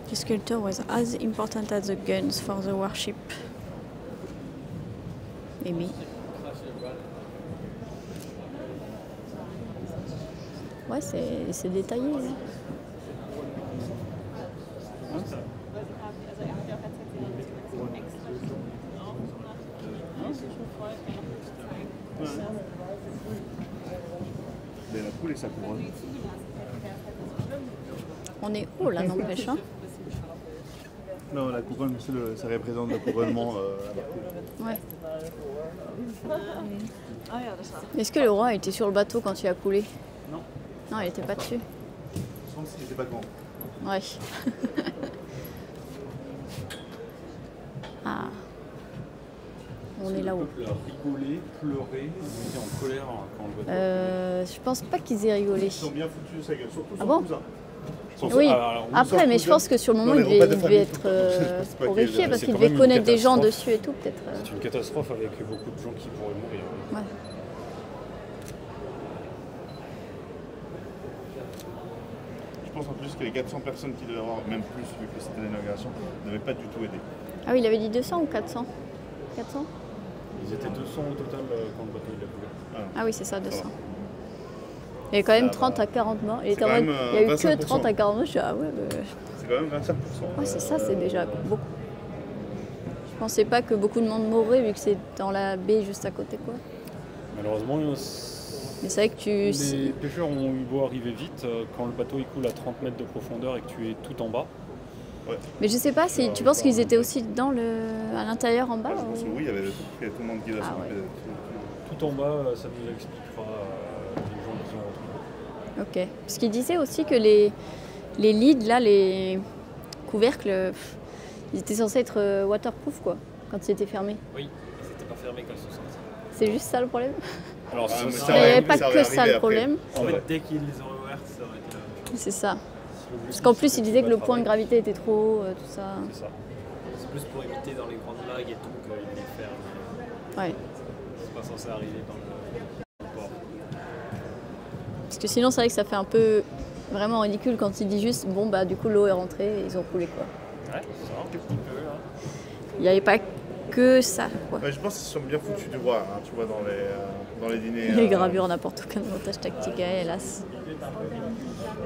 The sculpture was as important as the guns for the warship. Maybe. Ouais, c'est détaillé. Hein. La poule et sa couronne. On est haut là, n'empêche. Hein. Non, la couronne, ça représente le couronnement à la Ouais. Est-ce que le roi était sur le bateau quand il a coulé? Non. Non, il était pas dessus. Je pense qu'il n'était pas grand. Ouais. Ah. On est là-haut. Rigoler, pleurer, ils étaient en colère quand le bateau. Je pense pas qu'ils aient rigolé. Ils sont bien foutus sa gueule, surtout Ah son bon? cousin. Oui, alors, après, mais je pense que sur le moment, Non, il les repas de devait famille, être je pense pas horrifié qu'il- parce c'est qu'il quand devait même une connaître des gens catastrophe. dessus et tout, peut-être. C'est une catastrophe avec beaucoup de gens qui pourraient mourir. Ouais. Je pense en plus que les 400 personnes qui devaient avoir, même plus vu que c'était l'inauguration, n'avaient pas du tout aidé. Ah oui, il avait dit 200 ou 400 400 Ils étaient 200 au total quand le bateau il a coulé. Ah oui, c'est ça, 200. va. Il y a quand même Ça 30 va. à 40 morts. Il, C'est était en quand mode, même, il y a eu que 25%. 30 à 40 morts. Je suis ah ouais, C'est quand même 25%. ouais c'est ça, c'est déjà beaucoup. Je pensais pas que beaucoup de monde mourrait vu que c'est dans la baie juste à côté, quoi. Malheureusement, Mais c'est vrai que tu... les pêcheurs ont eu beau arriver vite, quand le bateau il coule à 30 mètres de profondeur et que tu es tout en bas. Mais je sais pas, si tu penses qu'ils étaient aussi à l'intérieur en bas Je pense que oui, il y avait tout le monde qui l'a Ah sauvé. ouais. Tout en bas, ça nous expliquera les gens qui ont retrouvés. Ok. Parce qu'il disait aussi que les lids, là, les couvercles, ils étaient censés être waterproof, quoi, quand ils étaient fermés. Oui, ils n'étaient pas fermés quand ils sont sortis. C'est juste ça le problème. Alors, Ah, mais Il ça n'y aurait- avait pas ça aurait que ça arrivé le après. problème. en fait, dès qu'ils les auraient ouvertes, ça aurait été la même chose. C'est ça. Parce qu'en plus, il disait que le point de gravité était trop haut, tout ça. C'est ça. C'est plus pour éviter dans les grandes vagues et tout qu'ils les ferment. Ouais. C'est pas censé arriver dans le port. Parce que sinon, c'est vrai que ça fait un peu vraiment ridicule quand il dit juste bon, bah, du coup, l'eau est rentrée et ils ont coulé, quoi. Ouais, ça va un petit peu. Hein. Il n'y avait pas que ça, quoi. Ouais, je pense qu'ils sont bien foutus du roi, hein, tu vois, dans les dîners. Les gravures, n'importe aucun montage tactique, hélas.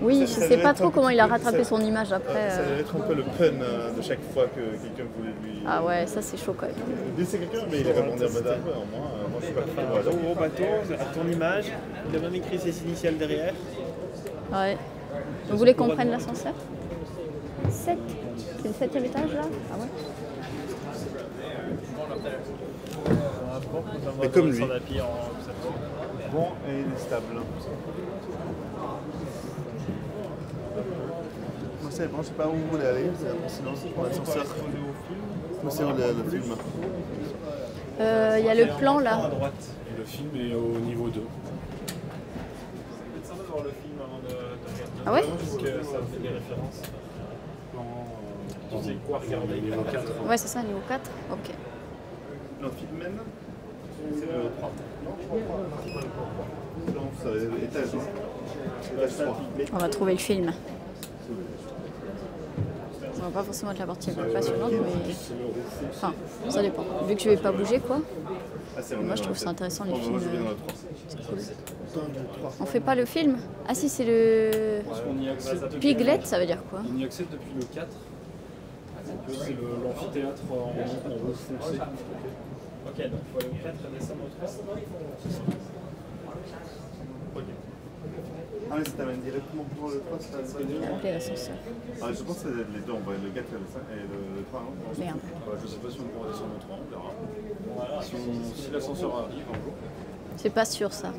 Oui, je Ça sais devait pas être trop un comment il a rattrapé ça- son image après. Ça devait être un peu le pun de chaque fois que quelqu'un voulait lui. Ah ouais, ça c'est chaud quand même. Laisser quelqu'un, mais il répondait à madame. Moi, je suis pas très voilà. Gros bateau, à ton image, il a même écrit ses initiales derrière. Ouais. Vous voulez qu'on prenne l'ascenseur 7. C'est le 7e étage là Ah ouais. Mais comme lui. En... Bon et stable. Moi, c'est bon, je sais pas où vous voulez aller, sinon c'est pour l'ascenseur. Moi, c'est le film. Il y a le plan là. À droite. Et le film est au niveau 2. C'est sympa de voir le film avant de regarder. Ah ouais Parce que ça fait des références. Tu sais quoi regarder niveau 4. Ouais, c'est ça, niveau 4. Ok. Le film même c'est le 3. Non, c'est étage 1. Étage 3. On va trouver le film. Ça va pas forcément être la partie la plus passionnante, mais. Enfin, ça dépend. Vu que je vais pas bouger, quoi. Ah, c'est Moi, je trouve ça intéressant les Moi, films. je vais dans le 3. C'est cool. On fait pas le film Ah si, c'est le. On y accède depuis Piglet, ça veut dire quoi On y accède depuis le 4. C'est l'amphithéâtre en rouge foncé. Ok, donc il faut aller au 4 et descendre au 3. Ah, mais ça t'amène directement pour le 3, c'est ça J'ai appelé l'ascenseur. Ah, je pense que c'est les deux, on voit le 4 et le 3, non Merde. Je sais pas si on pourra descendre au 3, on verra. Si l'ascenseur arrive un jour. C'est pas sûr ça.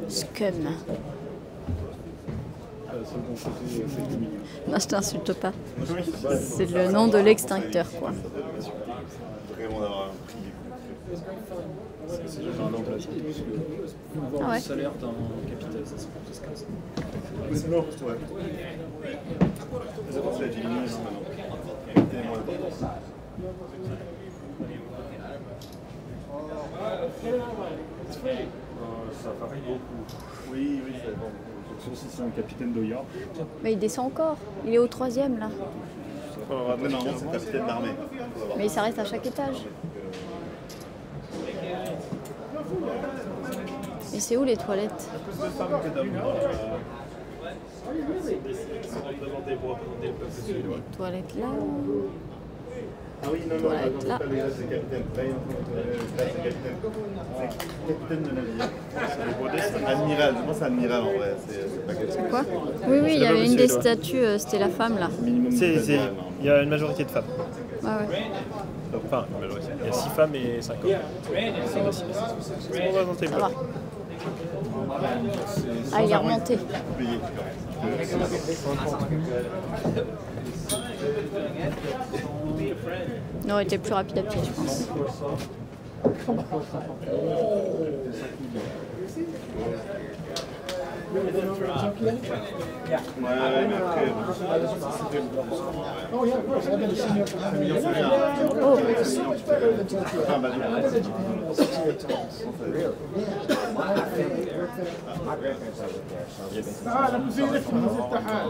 Scum. C'est le bon côté, c'est le milieu. Non, je t'insulte pas. C'est le nom de l'extincteur, quoi. Vraiment d'avoir un prix. C'est jamais un emplacement. Ah ouais. Le salaire d'un capitaine, ça se casse. C'est lourd, ouais. C'est pour ça que j'ai diminué maintenant. Et moins important. Ça varie beaucoup. Oui, oui, c'est bon. Sauf si c'est un capitaine de yacht. Mais il descend encore. Il est au 3e là. Mais non, c'est capitaine d'armée. Mais il s'arrête à chaque étage. Et c'est où les toilettes? Plus de femmes que d'hommes. Qui sont représentés pour représenter le peuple suédois. Toilettes là. Ah oui, non, non, Toilette, attends, là. c'est pas les c'est capitaine. Là, il est en train de c'est capitaine. C'est capitaine de navire. C'est admiral, je pense que c'est admiral en vrai. C'est pas capitaine. Quoi? Oui, oui, il y avait une des statues, c'était la femme là. Minimum d'admiral, non. Il y a une majorité de femmes. Ouais, ouais. Enfin, une majorité. Il y a 6 femmes et 5 hommes. C'est représenté. Ça va. Ah, il est remonté. Payé. Non, il était plus rapide à pied, je pense. Ouais, mais après. Oh yeah, of course. I've been a senior for how many years? لا بزيد في الامتحان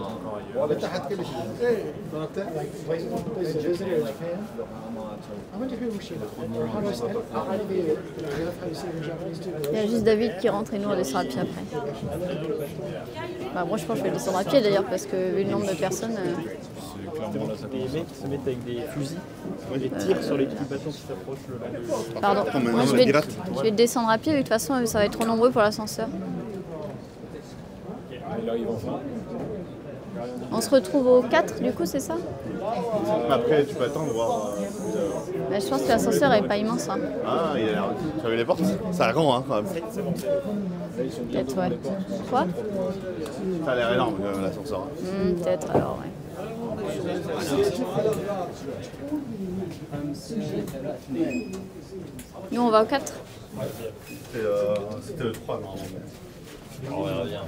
تحت كل شيء ايه I wonder who we should how do I say how do you say it in Japanese too? Il y a juste David qui rentre et nous on descend à pied après. Bah, moi je pense que je vais descendre à pied d'ailleurs parce que vu le nombre de personnes. Les mecs qui se mettent avec des fusils et tirent sur les petits bâtons qui s'approchent le long de... Pardon, moi je vais descendre à pied, de toute façon ça va être trop nombreux pour l'ascenseur. On se retrouve au 4 du coup, c'est ça? Après, tu peux attendre voir. Bah, je pense que l'ascenseur est pas immense. Hein. Ah, il a l'air. Tu as vu les portes? Ça rend hein, quand même. Peut-être, ouais. Quoi? Ça a l'air énorme l'ascenseur. Peut-être alors, ouais. Nous on va au 4? C'était le 3 normalement. On verra bien.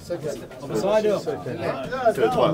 C'est le 3.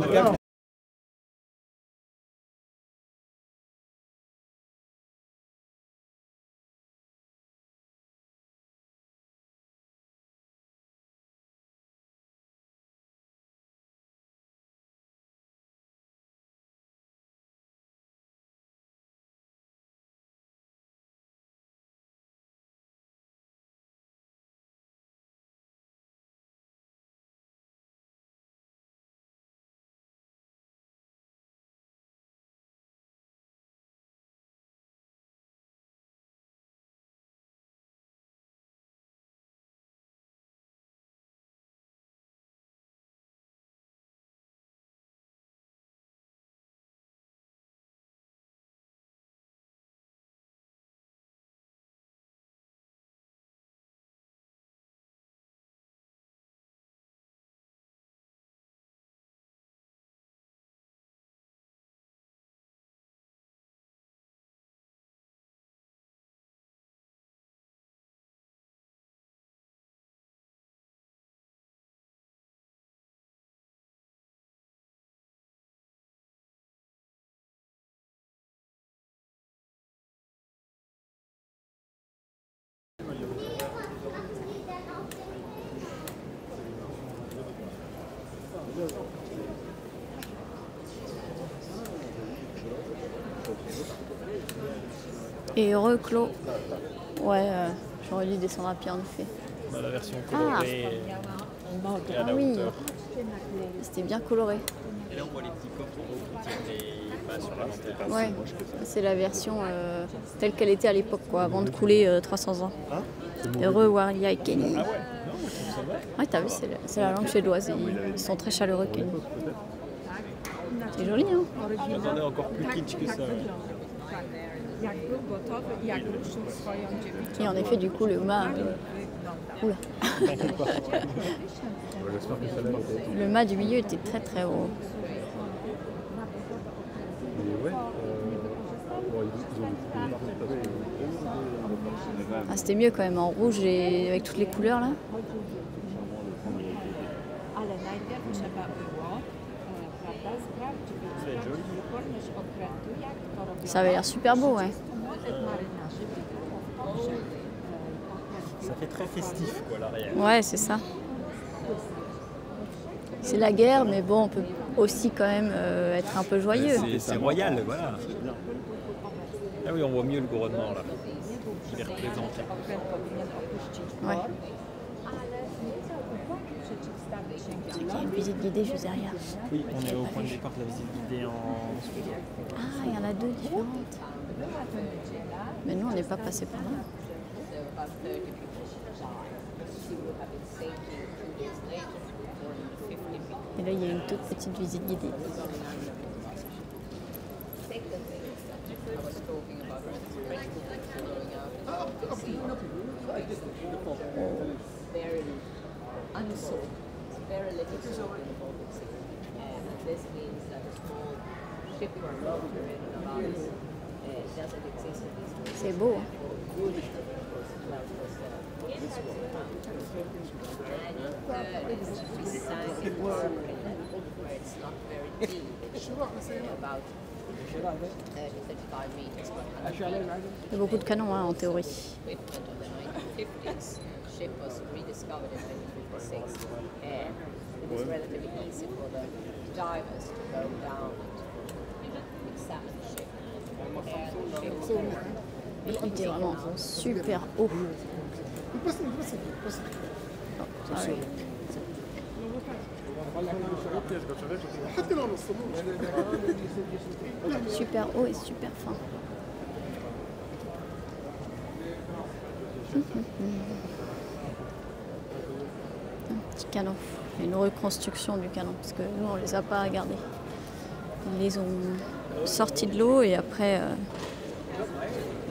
Et reclos. Ouais, j'aurais dû descendre à pied en effet. Bah, la version colorée et à la oui, hauteur. c'était bien coloré. Et là on voit les petits coffres qui tirent des... sur la Ouais, c'est la version telle qu'elle était à l'époque, quoi, avant de couler 300 ans. Heureux Waria et Kenny. Ah ouais, non, ça va. Ouais, t'as vu, c'est la langue suédoise. Ils sont très chaleureux, Kenny. C'est joli, hein? Je m'attendais encore plus kitsch que ça. Et en effet, du coup, le mât. Oula. Le mât du milieu était très très haut. Ah, c'était mieux quand même en rouge et avec toutes les couleurs là. Ça avait l'air super beau, ouais. Ça fait très festif, quoi, l'arrière. Ouais, c'est ça. C'est la guerre, mais bon, on peut aussi quand même être un peu joyeux. C'est royal, voilà. Ah oui, on voit mieux le couronnement, là. Il est représenté. Ouais. Il y a une visite guidée juste derrière. Oui, on est au point de départ de la visite guidée en suédois. Ah, il y en a deux différentes. Mais nous, on n'est pas passé par là. Et là, il y a une toute petite visite guidée. C'est beau. Hein? Il y a beaucoup de canons hein, en théorie. Il était vraiment super haut. Oh, sorry. Super haut et super fin. Un petit canon, une reconstruction du canon parce que nous on les a pas regardés. Ils les ont sortis de l'eau et après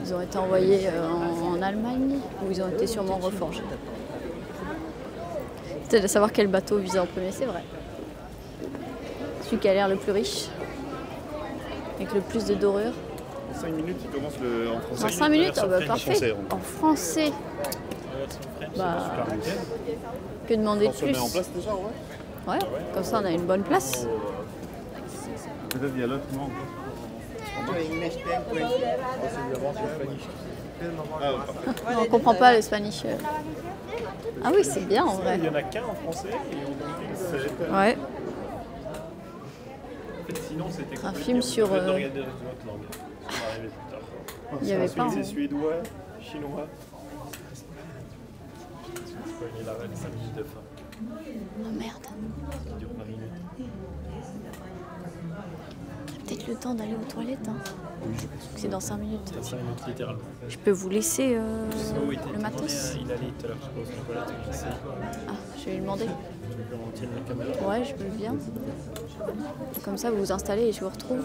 ils ont été envoyés en Allemagne où ils ont été sûrement reforgés. Peut-être de savoir quel bateau visait en premier, c'est vrai. Celui qui a l'air le plus riche, avec le plus de dorures. En 5 minutes, il commence en français. En 5 minutes, oh bah, parfait. Français, en français. Bah, que demander de plus? On se met en place déjà, ouais. Ouais, comme ça on a une bonne place. Peut-être il y a l'autre, non. On comprend pas le spanish. Ah oui, c'est bien en vrai. Il y en a qu'un en français et on Ouais. En fait, sinon, c'était Un film sur. de regarder dans une autre langue. Ça va arriver plus tard. Il y avait pas. C'est suédois, chinois. Il a 5 minutes de fin. Oh merde. Ça dure 20 minutes. T'as peut-être le temps d'aller aux toilettes. Hein. Oui, je pense que C'est dans 5 minutes. c'est 5 minutes littéralement. Je peux vous laisser Où était le matos? Il allait tout à l'heure, je pense, aux toilettes, mais ici. Ah, je vais lui demander. Tu veux qu'on tienne la caméra? Ouais, je veux bien. Comme ça, vous vous installez et je vous retrouve.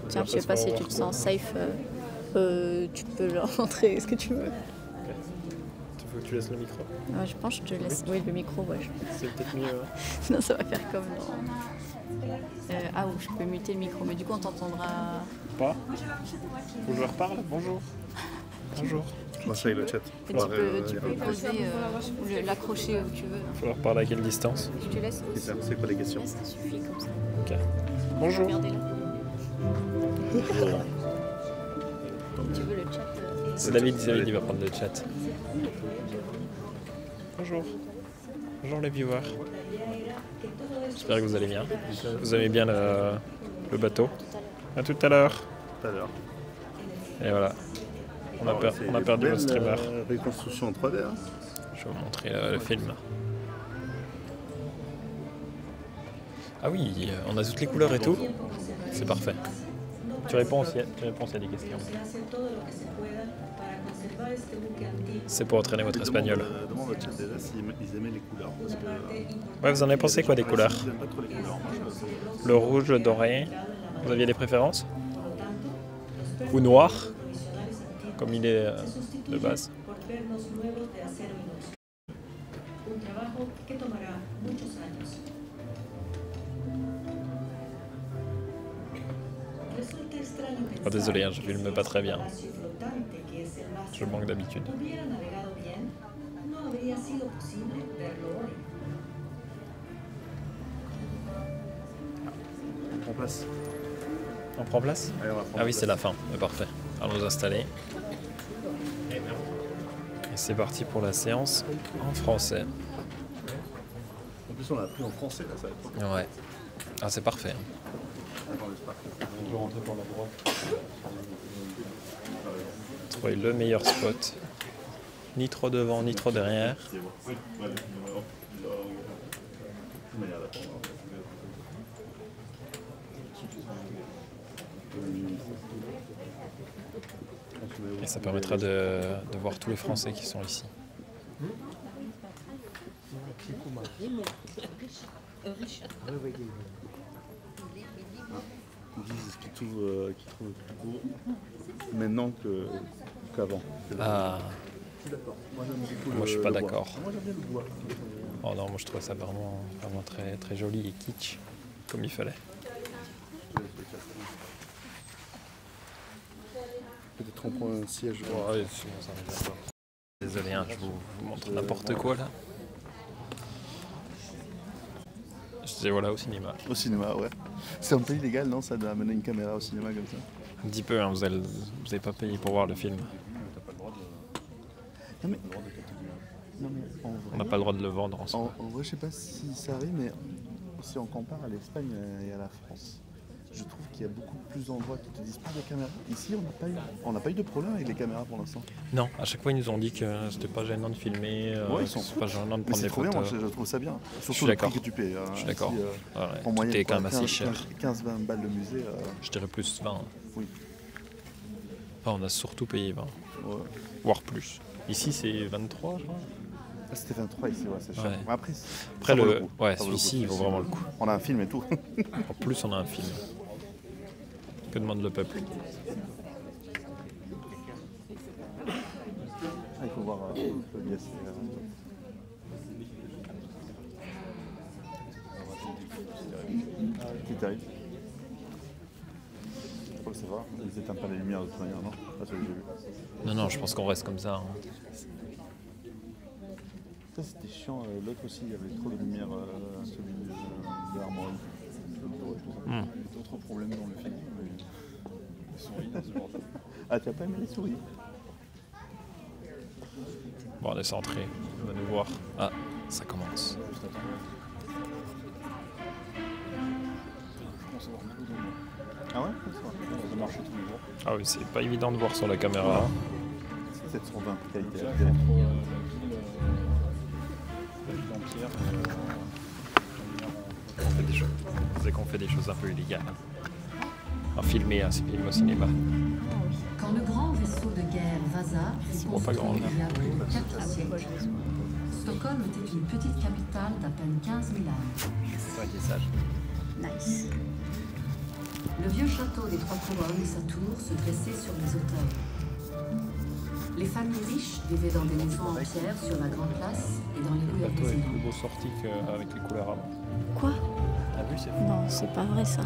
Tiens, je sais pas si tu te sens safe. Tu peux leur montrer ce que tu veux. Tu veux que tu laisses le micro? Ouais, je pense que je te laisse. Oui, le micro, ouais. C'est peut-être mieux. Hein. Sinon, ça va faire comme dans. Ah, ou je peux muter le micro, mais du coup, on t'entendra. Pas? Faut que je leur parle? Bonjour. Bonjour. Je conseille le chat. Et tu peux poser ou l'accrocher où tu veux. Faut leur parler à quelle distance? Je te laisse aussi. C'est quoi les questions? Là, ça suffit comme ça. Ok. Bonjour. Regardez là. Tu veux le chat C'est David, il va prendre le chat. Bonjour. Bonjour les viewers. J'espère que vous allez bien. Vous aimez bien le bateau. À tout à l'heure. Tout à l'heure. Et voilà. On a perdu notre streamer. Reconstruction en 3D. Hein. Je vais vous montrer le film. Ah oui, on a toutes les couleurs et tout. C'est parfait. Tu réponds aussi à des questions. C'est pour entraîner votre espagnol. Demande au chat déjà s'ils aimaient les couleurs. Parce que, Ouais, vous en avez pensé quoi des couleurs? j'aime pas trop les couleurs. Moi, Le rouge, le doré. Vous aviez des préférences? Ou noir, comme il est de base. Oh, désolé, hein, je filme pas très bien. Je manque d'habitude. on prend place. On prend place? Allez, on va prendre Ah oui, place. c'est la fin. Parfait. Allons nous installer. Et c'est parti pour la séance en français. En plus, on l'a pris en français, là, ça va être trop. Ouais. Ah, c'est parfait. Attends, laisse pas. On peut rentrer par la droite. Trouver le meilleur spot. Ni trop devant, ni trop derrière. Et ça permettra de voir tous les Français qui sont ici. Ils disent qu'ils trouvent plus beau maintenant qu'avant. Ah, Moi, j'aime beaucoup moi je suis pas le bois. d'accord. Moi j'aime bien le bois. Oh non, moi je trouve ça vraiment très, très joli et kitsch, comme il fallait. Peut-être on prend un siège. Ouais, sinon ça va bien. Désolé, hein, je vous montre n'importe quoi là. Je disais voilà au cinéma. Au cinéma, ouais. C'est un peu illégal, non, ça, d'amener une caméra au cinéma comme ça? Un petit peu, hein, vous avez pas payé pour voir le film. Non mais en vrai, On n'a pas le droit de le vendre en en soi. vrai, je sais pas si ça arrive, mais si on compare à l'Espagne et à la France, je trouve qu'il y a beaucoup plus d'endroits qui te disent pas de caméra. Ici, on n'a pas eu de problème avec les caméras pour l'instant. Non, à chaque fois ils nous ont dit que c'était pas gênant de filmer, Ouais, ils sont c'est pas gênant de Mais prendre c'est des trop bien, moi photos. je trouve ça bien. Surtout suis le prix d'accord. que tu payes. Je suis d'accord. Ici, Ouais, en tout moyenne, est quand quoi, même assez cher. 15-20 balles de musée. Je dirais plus 20. Oui. Enfin, on a surtout payé 20, Ouais. voire plus. Ici c'est 23 je crois. Ah, c'était 23 ici, ouais, c'est cher. Ouais. Mais après, Après ça vaut le. coup. Ouais, Ça vaut le celui-ci coup. il vaut vraiment le coup. On a un film et tout. En plus on a un film. Que demande le peuple? Il faut voir le yes. Qui t'arrive? Je crois que c'est vrai. Ils éteignent pas les lumières de toute manière, non? Ah, celui que j'ai vu. Non, non, je pense qu'on reste comme ça. Hein. Ça c'était chiant, l'autre aussi, il y avait trop de lumière, celui de l'armoirie. D'autres problèmes dans le film, mais les souris dans ce bordel. Ah, tu as pas aimé les souris? Bon, on est centré. On va nous voir. Ah, ça commence. Juste attends. Je pense avoir mal au dos, moi. Ah ouais? Ça va. De marcher tous les jours. Ah oui, c'est pas évident de voir sur la caméra. 720 qualité. Déjà, entre la ville entière, On fait des choses. C'est qu'on fait des choses un peu illégales. En filmer un film au cinéma. Quand le grand vaisseau de guerre Vasa fut Bon, pas construit grand. il y a plus de 4 siècles, Stockholm était une petite capitale d'à peine 15 000 âmes. C'est vrai qu'il est sage. Nice. Le vieux château des Trois Couronnes et sa tour se dressaient sur les hauteurs. Les familles riches vivaient dans des maisons en pierre sur la grande place et dans les Le ruelles bateau des est plus îlots. beau sorti qu'avec les couleurs avant. Quoi? T'as vu, c'est Non, c'est pas vrai ça.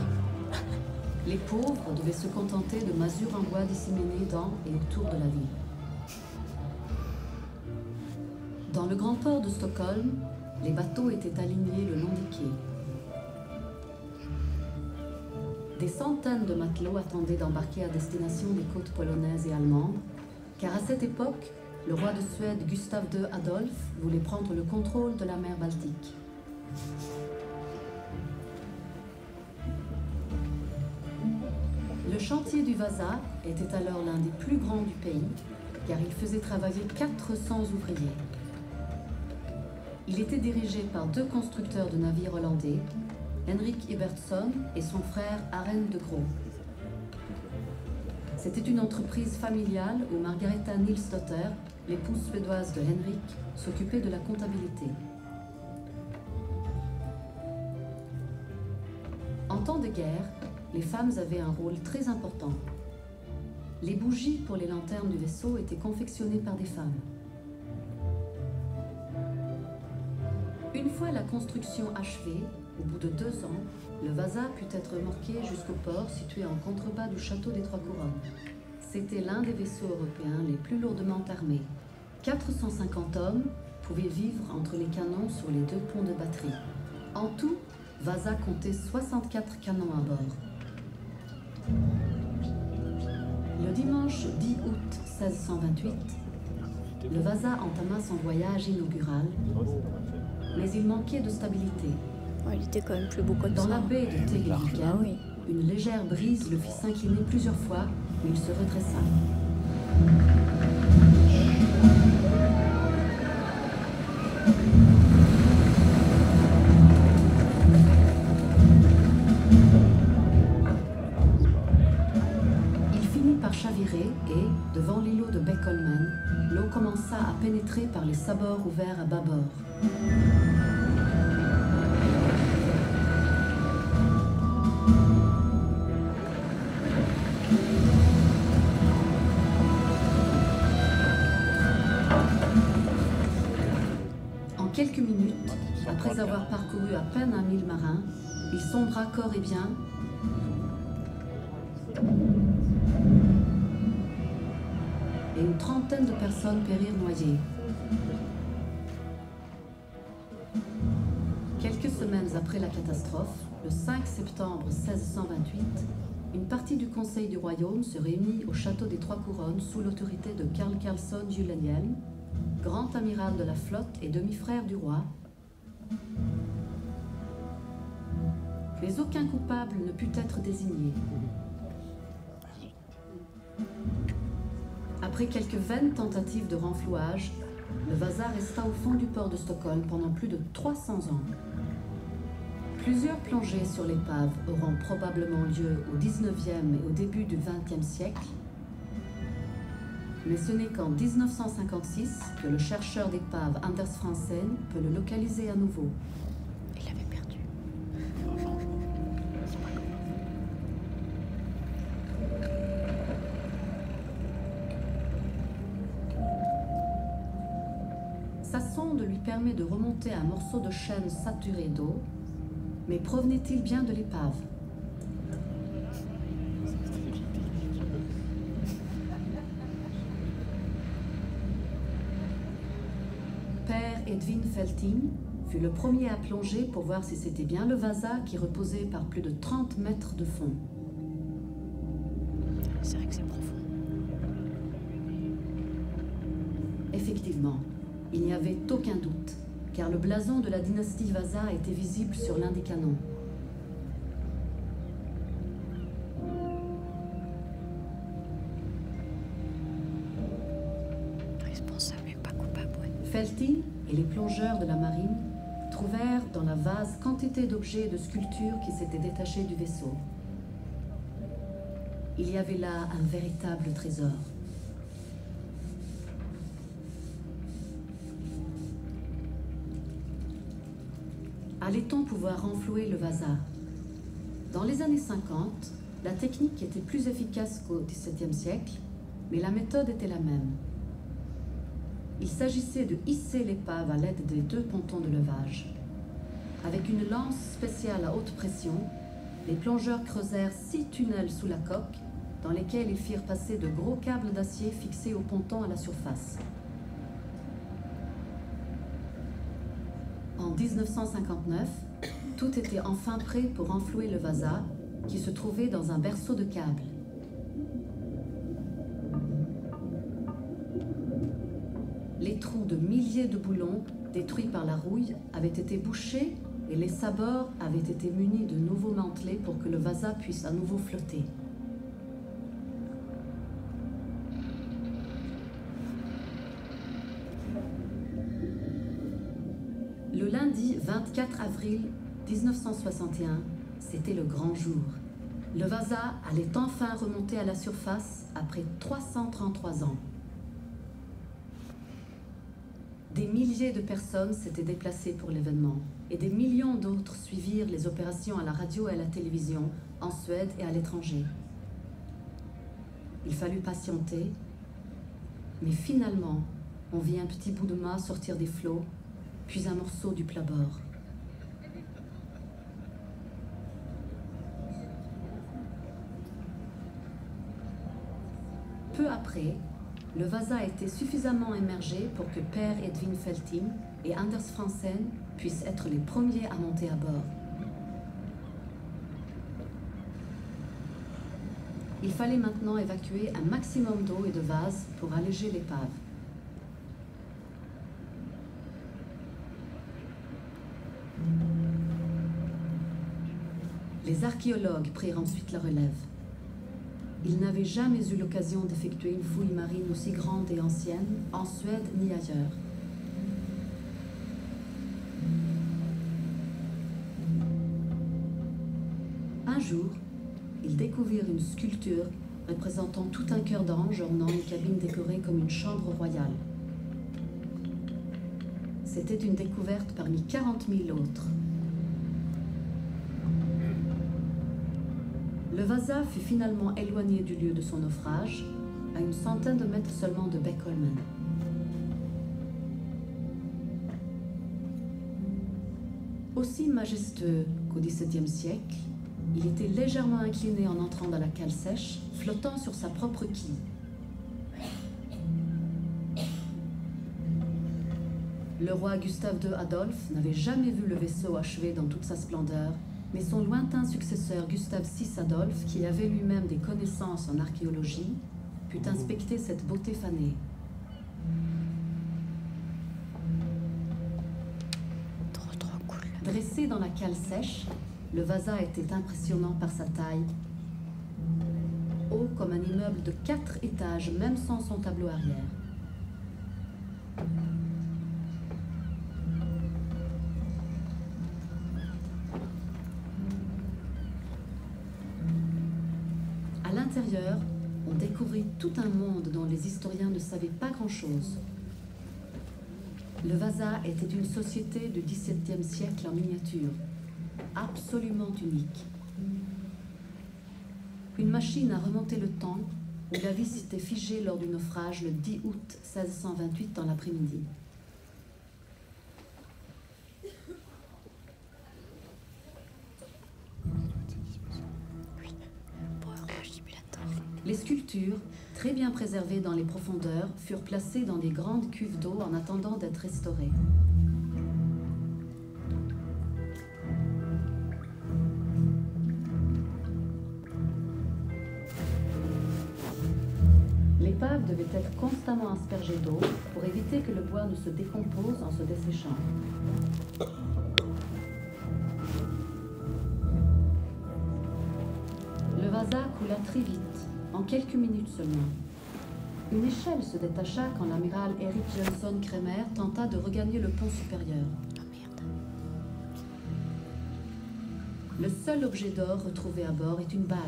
Les pauvres devaient se contenter de masures en bois disséminées dans et autour de la ville. Dans le grand port de Stockholm, les bateaux étaient alignés le long des quais. Des centaines de matelots attendaient d'embarquer à destination des côtes polonaises et allemandes, car à cette époque, le roi de Suède Gustave II Adolphe voulait prendre le contrôle de la mer Baltique. Le chantier du Vasa était alors l'un des plus grands du pays, car il faisait travailler 400 ouvriers. Il était dirigé par deux constructeurs de navires hollandais, Henrik Ibertsson et son frère Arend de Gros. C'était une entreprise familiale où Margareta Nilsdotter, l'épouse suédoise de Henrik, s'occupait de la comptabilité. En temps de guerre, les femmes avaient un rôle très important. Les bougies pour les lanternes du vaisseau étaient confectionnées par des femmes. Une fois la construction achevée, au bout de 2 ans, le Vasa put être remorqué jusqu'au port situé en contrebas du château des Trois Couronnes. C'était l'un des vaisseaux européens les plus lourdement armés. 450 hommes pouvaient vivre entre les canons sur les 2 ponts de batterie. En tout, Vasa comptait 64 canons à bord. Le dimanche 10 août 1628, le Vasa entama son voyage inaugural, mais il manquait de stabilité. Ouais, il était quand même plus beau comme Dans ça. la baie de Tegeliken, Ah oui. une légère brise le fit s'incliner plusieurs fois, mais il se redressa. Il finit par chavirer et, devant l'îlot de Bekholmen, l'eau commença à pénétrer par les sabords ouverts à bâbord. En quelques minutes, après avoir parcouru à peine 1 000 marins, il sombra corps et bien. Et une trentaine de personnes périrent noyées. Quelques semaines après la catastrophe, le 5 septembre 1628, une partie du Conseil du Royaume se réunit au château des Trois Couronnes sous l'autorité de Carl Carlson Julenhjelm, grand amiral de la flotte et demi-frère du roi. Mais aucun coupable ne put être désigné. Après quelques vaines tentatives de renflouage, le Vasa resta au fond du port de Stockholm pendant plus de 300 ans. Plusieurs plongées sur l'épave auront probablement lieu au 19e et au début du 20e siècle, mais ce n'est qu'en 1956 que le chercheur d'épave Anders Franzen peut le localiser à nouveau. Il l'avait perdu. Sa sonde lui permet de remonter un morceau de chêne saturé d'eau, mais provenait-il bien de l'épave? Père Edwin Felting fut le premier à plonger pour voir si c'était bien le Vasa qui reposait par plus de 30 mètres de fond. C'est vrai que c'est profond. Effectivement, il n'y avait aucun doute, car le blason de la dynastie Vasa était visible sur l'un des canons. Responsable mais pas coupable, ouais. Felting et les plongeurs de la marine trouvèrent dans la vase quantité d'objets et de sculptures qui s'étaient détachés du vaisseau. Il y avait là un véritable trésor. Allait-on pouvoir renflouer le Vasa? Dans les années 50, la technique était plus efficace qu'au XVIIe siècle, mais la méthode était la même. Il s'agissait de hisser l'épave à l'aide des 2 pontons de levage. Avec une lance spéciale à haute pression, les plongeurs creusèrent 6 tunnels sous la coque, dans lesquels ils firent passer de gros câbles d'acier fixés au ponton à la surface. En 1959, tout était enfin prêt pour renflouer le Vasa, qui se trouvait dans un berceau de câbles. Les trous de milliers de boulons, détruits par la rouille, avaient été bouchés et les sabords avaient été munis de nouveaux mantelets pour que le Vasa puisse à nouveau flotter. Le lundi 24 avril 1961, c'était le grand jour. Le Vasa allait enfin remonter à la surface après 333 ans. Des milliers de personnes s'étaient déplacées pour l'événement et des millions d'autres suivirent les opérations à la radio et à la télévision, en Suède et à l'étranger. Il fallut patienter, mais finalement, on vit un petit bout de mât sortir des flots, puis un morceau du plat-bord. Peu après, le Vasa était suffisamment immergé pour que Père Edwin Felting et Anders Franzen puissent être les premiers à monter à bord. Il fallait maintenant évacuer un maximum d'eau et de vase pour alléger l'épave. Les archéologues prirent ensuite la relève. Ils n'avaient jamais eu l'occasion d'effectuer une fouille marine aussi grande et ancienne, en Suède ni ailleurs. Un jour, ils découvrirent une sculpture représentant tout un cœur d'ange ornant une cabine décorée comme une chambre royale. C'était une découverte parmi 40 000 autres. Le Vasa fut finalement éloigné du lieu de son naufrage, à une centaine de mètres seulement de Beckholmen. Aussi majestueux qu'au XVIIe siècle, il était légèrement incliné en entrant dans la cale sèche, flottant sur sa propre quille. Le roi Gustave II Adolphe n'avait jamais vu le vaisseau achevé dans toute sa splendeur, mais son lointain successeur Gustave VI Adolphe, qui avait lui-même des connaissances en archéologie, put inspecter cette beauté fanée. Trop cool. Dressé dans la cale sèche, le Vasa était impressionnant par sa taille. Haut comme un immeuble de 4 étages, même sans son tableau arrière. À l'intérieur, on découvrit tout un monde dont les historiens ne savaient pas grand-chose. Le Vasa était une société du XVIIe siècle en miniature, absolument unique. Une machine à remonter le temps où la vie s'était figée lors du naufrage le 10 août 1628 dans l'après-midi. Les sculptures, très bien préservées dans les profondeurs, furent placées dans des grandes cuves d'eau en attendant d'être restaurées. L'épave devait être constamment aspergée d'eau pour éviter que le bois ne se décompose en se desséchant. Le Vasa coula très vite, en quelques minutes seulement. Une échelle se détacha quand l'amiral Eric Johnson Kremer tenta de regagner le pont supérieur. Oh merde. Le seul objet d'or retrouvé à bord est une bague.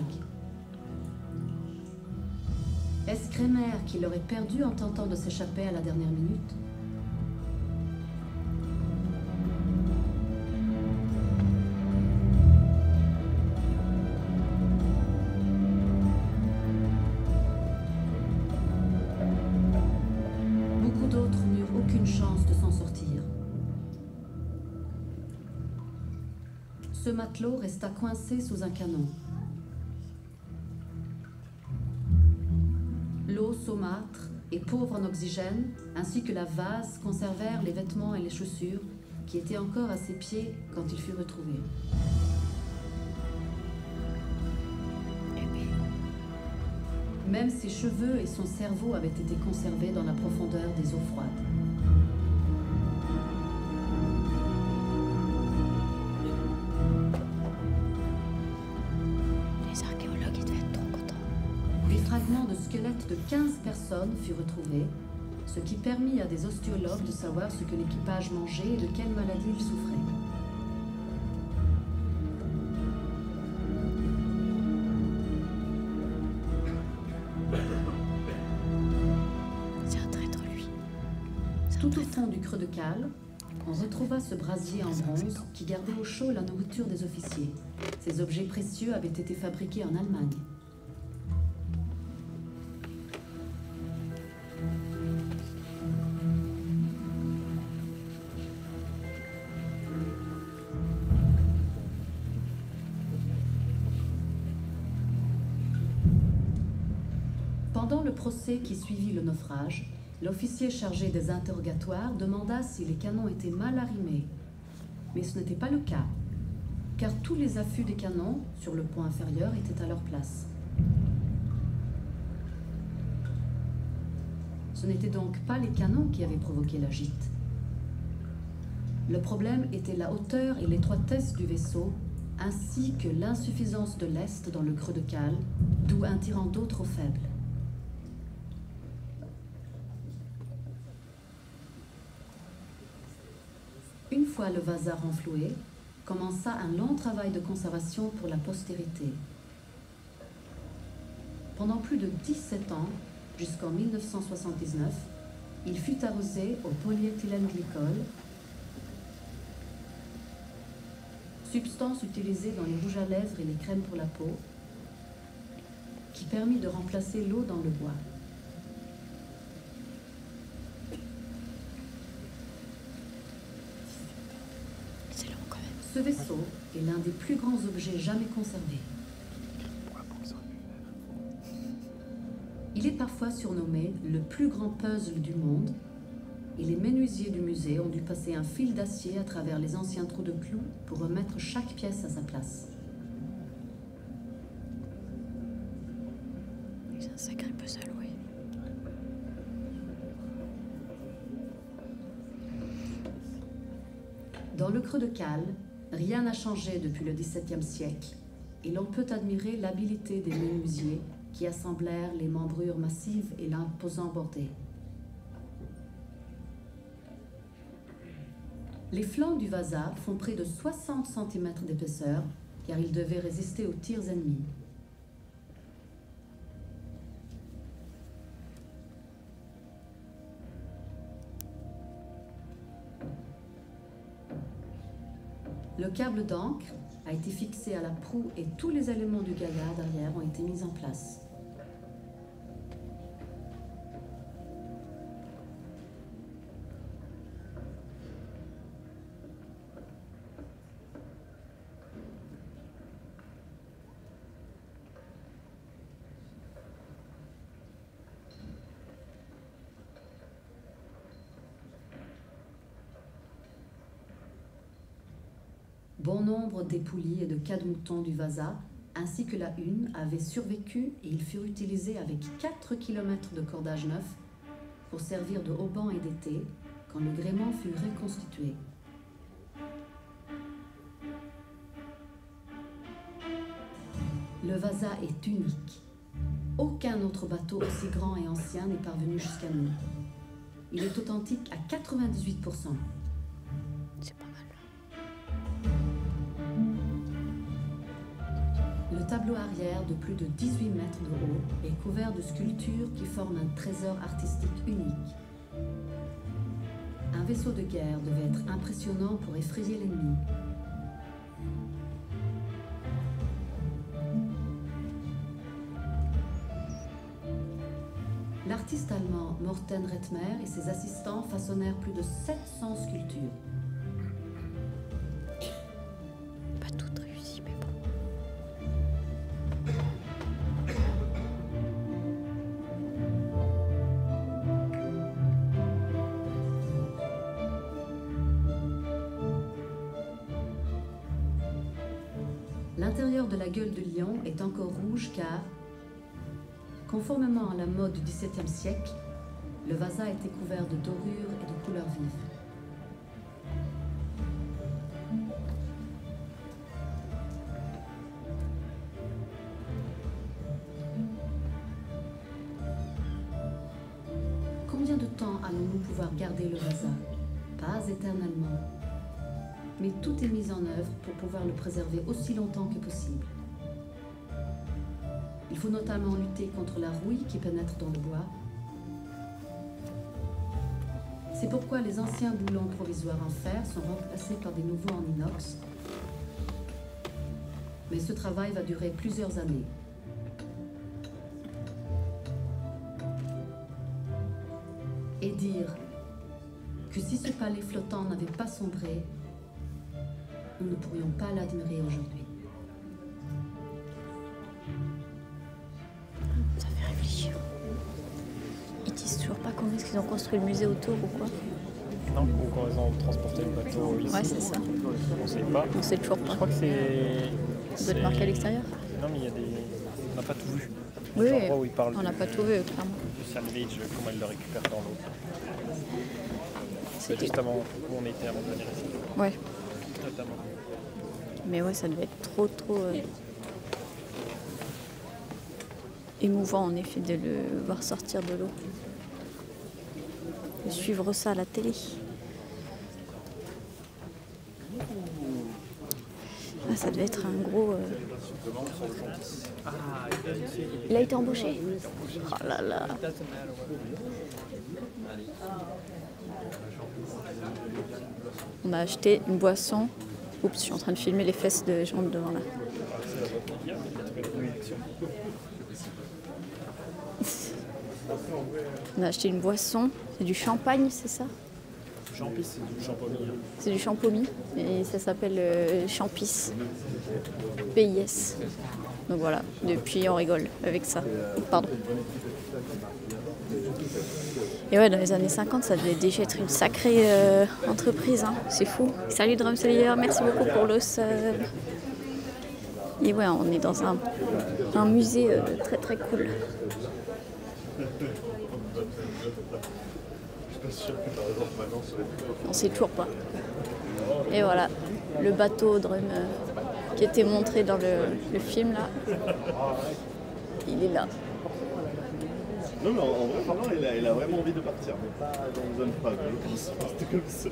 Est-ce Kremer qui l'aurait perdu en tentant de s'échapper à la dernière minute? Beaucoup d'autres n'eurent aucune chance de s'en sortir. Ce matelot resta coincé sous un canon. L'eau saumâtre et pauvre en oxygène, ainsi que la vase, conservèrent les vêtements et les chaussures qui étaient encore à ses pieds quand il fut retrouvé. Même ses cheveux et son cerveau avaient été conservés dans la profondeur des eaux froides. Les archéologues, ils devaient être trop contents. Des fragments de squelettes de 15 personnes furent retrouvés, ce qui permit à des ostéologues de savoir ce que l'équipage mangeait et de quelle maladie il souffrait. C'est un traître, lui. Tout au fond du creux de cale, on retrouva ce brasier en bronze qui gardait au chaud la nourriture des officiers. Ces objets précieux avaient été fabriqués en Allemagne. Pendant le procès qui suivit le naufrage, l'officier chargé des interrogatoires demanda si les canons étaient mal arrimés. Mais ce n'était pas le cas, car tous les affûts des canons, sur le pont inférieur, étaient à leur place. Ce n'étaient donc pas les canons qui avaient provoqué la gîte. Le problème était la hauteur et l'étroitesse du vaisseau, ainsi que l'insuffisance de lest dans le creux de cale, d'où un tirant d'eau trop faible. Une fois le Vasa renfloué, commença un long travail de conservation pour la postérité. Pendant plus de 17 ans, jusqu'en 1979, il fut arrosé au polyéthylène glycol, substance utilisée dans les rouges à lèvres et les crèmes pour la peau, qui permit de remplacer l'eau dans le bois. Ce vaisseau est l'un des plus grands objets jamais conservés. Il est parfois surnommé le plus grand puzzle du monde. et les menuisiers du musée ont dû passer un fil d'acier à travers les anciens trous de clous pour remettre chaque pièce à sa place. C'est un sacré puzzle, oui. Dans le creux de Cales, rien n'a changé depuis le XVIIe siècle et l'on peut admirer l'habileté des menuisiers qui assemblèrent les membrures massives et l'imposant bordé. Les flancs du vasa font près de 60 cm d'épaisseur car ils devaient résister aux tirs ennemis. Le câble d'ancre a été fixé à la proue et tous les éléments du gaillard derrière ont été mis en place. Bon nombre des poulies et de cade-moutons du vasa, ainsi que la hune, avaient survécu et ils furent utilisés avec 4 km de cordage neuf pour servir de haubans et d'été quand le gréement fut reconstitué. Le vasa est unique. Aucun autre bateau aussi grand et ancien n'est parvenu jusqu'à nous. Il est authentique à 98%. C'est pas mal. Le tableau arrière de plus de 18 mètres de haut est couvert de sculptures qui forment un trésor artistique unique. Un vaisseau de guerre devait être impressionnant pour effrayer l'ennemi. L'artiste allemand Morten Rettmer et ses assistants façonnèrent plus de 700 sculptures. Pas toutes réussies, mais bon. L'intérieur de la gueule de lion est encore rouge car, conformément à la mode du XVIIe siècle, le vasa était couvert de dorures et de couleurs vives. Combien de temps allons-nous pouvoir garder le vasa? Pas éternellement. Mais tout est mis en œuvre pour pouvoir le préserver aussi longtemps que possible. Il faut notamment lutter contre la rouille qui pénètre dans le bois. C'est pourquoi les anciens boulons provisoires en fer sont remplacés par des nouveaux en inox. Mais ce travail va durer plusieurs années. Et dire que si ce palais flottant n'avait pas sombré, nous ne pourrions pas l'admirer aujourd'hui. Ça fait réfléchir. Ils disent toujours pas combien est-ce qu'ils ont construit le musée autour ou quoi? Non, ou quand ils ont transporté le bateau ici. Ouais, c'est ça. On sait pas. On sait toujours Je pas. crois que c'est... Ça doit être marqué à l'extérieur. Non, mais il y a des... On n'a pas tout vu. Oui, Les endroits où ils parlent on n'a pas tout vu, clairement. du salvage, comment ils le récupèrent dans l'eau. C'est C'était- juste avant où on était avant de venir ici. Ouais. Notamment. Mais ouais, ça devait être trop émouvant en effet de le voir sortir de l'eau. De suivre ça à la télé. Ah, ça devait être un gros... Il a été embauché. Oh là là. On a acheté une boisson. Oups, je suis en train de filmer les fesses de gens devant là. On a acheté une boisson. C'est du champagne, c'est ça? Champis, c'est du champomis. C'est du champomis. Et ça s'appelle Champis. PIS. Donc voilà, depuis on rigole avec ça. Pardon. Et ouais, dans les années 50, ça devait déjà être une sacrée entreprise, hein. C'est fou. Salut Drum Slayer, merci beaucoup pour le sub. Et ouais, on est dans un musée très très cool. On sait toujours pas. Et voilà, le bateau Drum qui était montré dans le film là, il est là. Non mais en vrai, vraiment, il a vraiment envie de partir, mais pas dans une zone froide. C'était comme ça.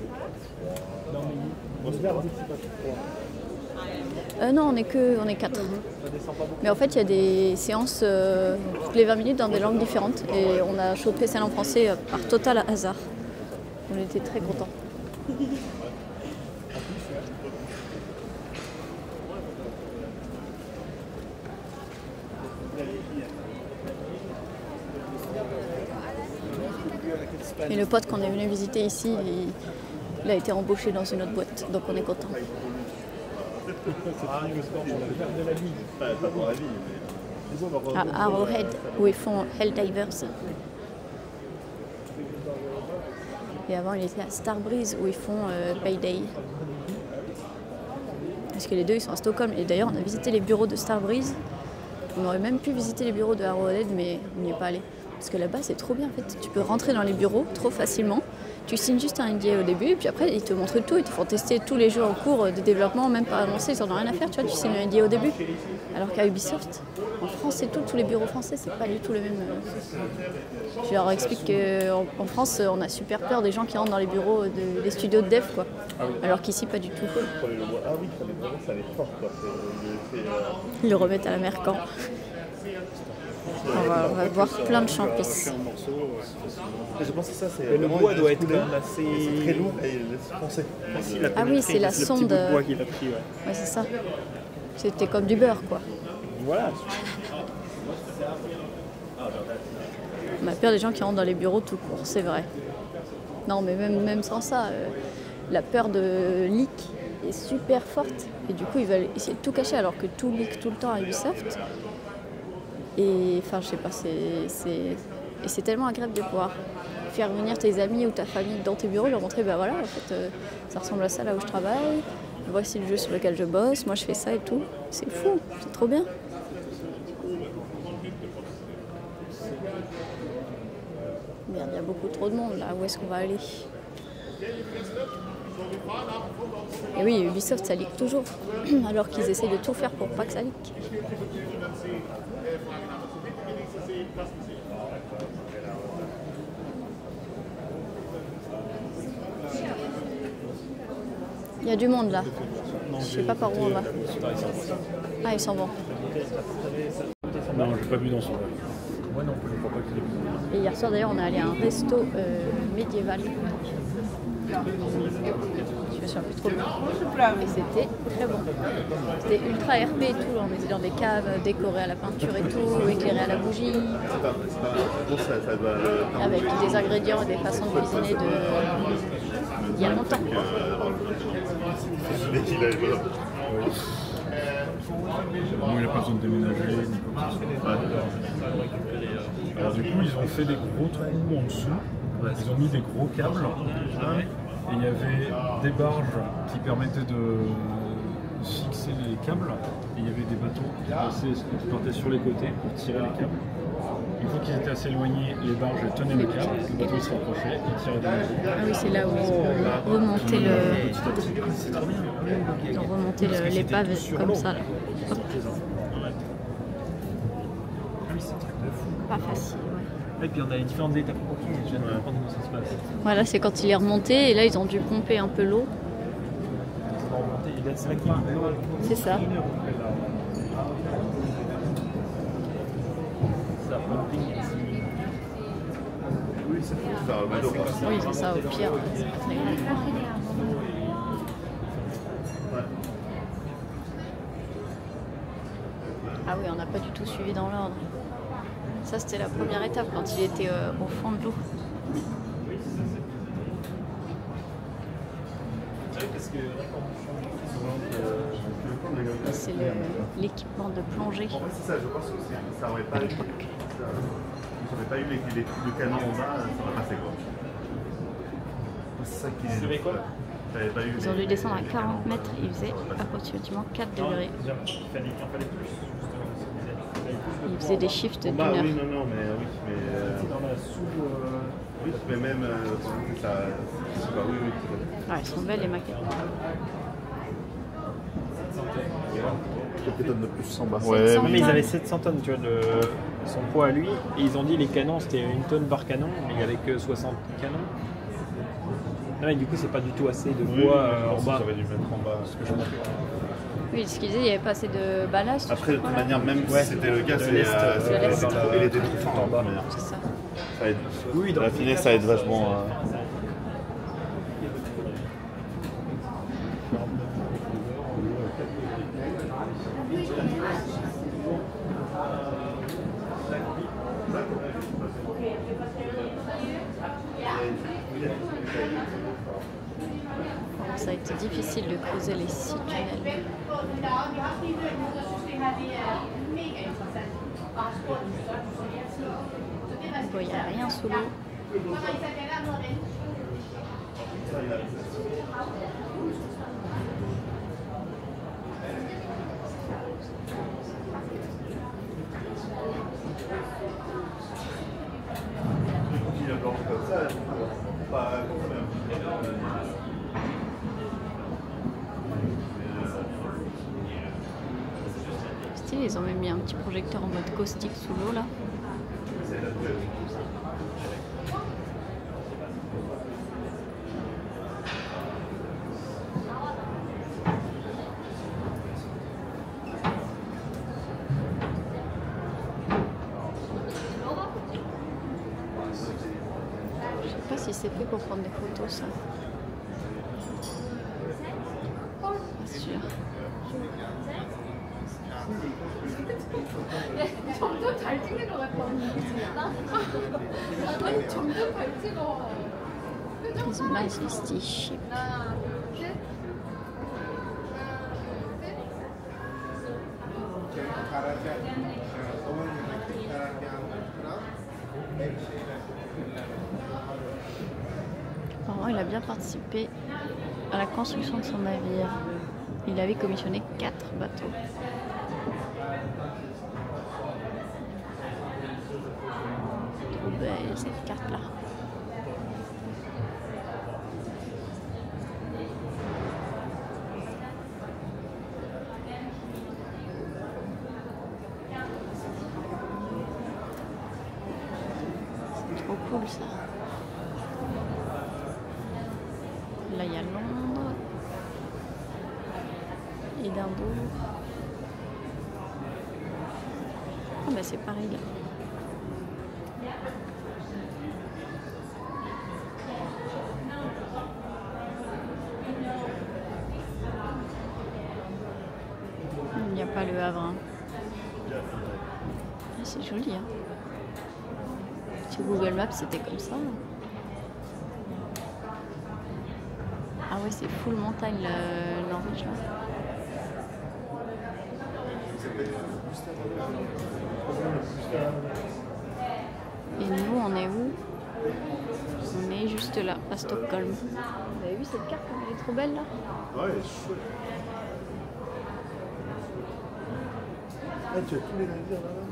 Non, on est 4. Mais en fait, il y a des séances toutes les 20 minutes dans des langues différentes. Et on a chopé celle en français par total hasard. On était très contents. Et le pote qu'on est venu visiter ici, il a été embauché dans une autre boîte. Donc on est content. À Arrowhead, où ils font Helldivers. Et avant, il était à Starbreeze, où ils font Payday. Parce que les deux, ils sont à Stockholm. Et d'ailleurs, on a visité les bureaux de Starbreeze. On aurait même pu visiter les bureaux de Arrowhead, mais on n'y est pas allé. Parce que là-bas, c'est trop bien en fait. Tu peux rentrer dans les bureaux trop facilement. Tu signes juste un NDA au début, et puis après, ils te montrent tout. Ils te font tester tous les jeux en cours de développement, même pas annoncés, ils n'en ont rien à faire. Tu vois, tu signes un NDA au début. Alors qu'à Ubisoft, en France et tout, tous les bureaux français, c'est pas du tout le même. Je leur explique qu'en France, on a super peur des gens qui rentrent dans les bureaux des studios de dev, quoi. Alors qu'ici, pas du tout. Ah oui, ça allait fort, quoi. Ils le remettent à la mer quand. On va voir plein de champis. Je pense que ça, c'est. Le bois doit être quand même assez. C'est très lourd et foncé. Ah oui, c'est la sonde. Le petit bout de bois qu'il a pris, ouais. Ouais, c'est ça. C'était comme du beurre, quoi. Voilà. On a peur des gens qui rentrent dans les bureaux tout court, c'est vrai. Non, mais même sans ça, la peur de leak est super forte. Et du coup, ils veulent essayer de tout cacher alors que tout leak tout le temps à Ubisoft. Et enfin, je sais pas, c'est tellement agréable de pouvoir faire venir tes amis ou ta famille dans tes bureaux, leur montrer, ben voilà, en fait, ça ressemble à ça là où je travaille, voici le jeu sur lequel je bosse, moi je fais ça et tout. C'est fou, c'est trop bien. Merde, il y a beaucoup trop de monde là, où est-ce qu'on va aller? Et oui, Ubisoft, ça leak toujours, alors qu'ils essayent de tout faire pour pas que ça leak. Il y a du monde là. Je sais pas par où on va. Ah, ils s'en vont. Non, j'ai pas vu dans son. Moi non, je crois pas qu'il ait vu. Et hier soir d'ailleurs, on est allé à un resto médiéval. Je me souviens plus trop le nom. Et c'était très bon. C'était ultra RP et tout. On était dans des caves décorées à la peinture et tout, éclairées à la bougie. Avec des ingrédients et des façons de cuisiner il y a longtemps. Bon, il n'a pas besoin de déménager, ni quoi que ce soit. Alors du coup, ils ont fait des gros trous en dessous. Ils ont mis des gros câbles. Et il y avait des barges qui permettaient de fixer les câbles. Et il y avait des bateaux qui partaient sur les côtés pour tirer les câbles. Une fois qu'ils étaient assez éloignés, les barges tenaient le câble, le bateau se rapprochait et tirait de nouveau. Ah oui, c'est là où on remontait C'est trop bien. Ils ont remonté l'épave comme ça là. Hop. Ah oui, c'est un truc de fou. Pas facile. Et puis on a différentes étapes. Ok, je viens de comprendre comment ça se passe. Voilà, c'est quand il est remonté et là ils ont dû pomper un peu l'eau. C'est là qu'il C'est ça. Oui, c'est pour faire le bateau. Oui, c'est ça, au pire. C'est pas très grave. Ah oui, on n'a pas du tout suivi dans l'ordre. Ça, c'était la première étape quand il était au fond de l'eau. C'est l'équipement de plongée C'est ça, je pense que ça aurait pas à l'époque. pas eu les coups de canon en bas, ça va passer quoi. C'est ça qui est. Ils ont dû descendre à 40 mètres, il faisait approximativement 4 degrés. Il faisait des shifts d'une heure. Oui, non, mais oui, mais. Dans la sous. Oui, mais même ça. Oui. Ouais, elles sont belles les maquettes. Quelques tonnes de plus 100 bas. Ouais, mais ils avaient 700 tonnes, tu vois, de son poids à lui. Et ils ont dit les canons c'était 1 tonne par canon, mais il n'y avait que 60 canons. Non, mais du coup, c'est pas du tout assez de poids en bas. J'aurais dû mettre en bas ce que je montre. Oui, ce qu'il disait, il n'y avait pas assez de ballast. Après, de toute manière, même si c'était le cas, il était trop fin en bas. C'est ça. Ça aide. Oui, la finesse, ça aide vachement. Ça a été difficile de creuser les 6 tunnels. Bon, il n'y a rien sous l'eau. Style, ils ont même mis un petit projecteur en mode caustique sous l'eau là. Je sais pas si c'est fait pour prendre des photos ça. Pas sûr. 점점 잘 찍는 것 같아. 아니 점점 잘 찍어. These majesty ship. 하나, 둘, 셋. Apparemment, il a bien participé à la construction de son navire. Il avait commissionné 4 bateaux. Trop belle cette carte-là. C'est trop cool ça. Là il y a Londres, Édimbourg. Ah bah c'est pareil là. Il n'y a pas le Havre. Hein. Ah, c'est joli. Hein. Sur Google Maps c'était comme ça. Ah ouais, c'est full montagne le Norvège là. Et nous, on est où? On est juste là, à Stockholm. Vous avez vu cette carte? Elle est trop belle là. Ouais, chouette. Ah, tu as tous les navires là-bas.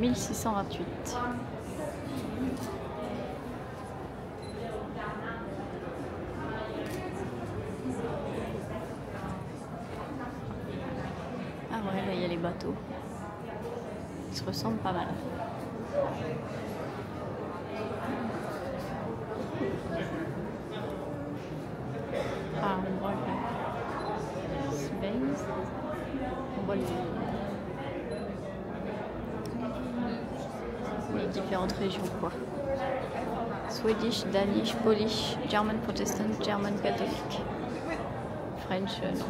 1628. Ah ouais, là il y a les bateaux. Ils se ressemblent pas mal. Ah, on voit le Space. On voit les différentes régions quoi. Swedish, Danish, Polish, German Protestant, German Catholic, French non.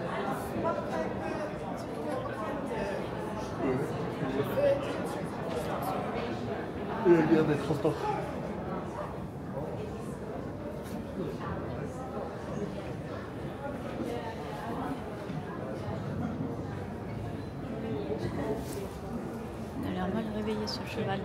Il y a bien des transports. cheval.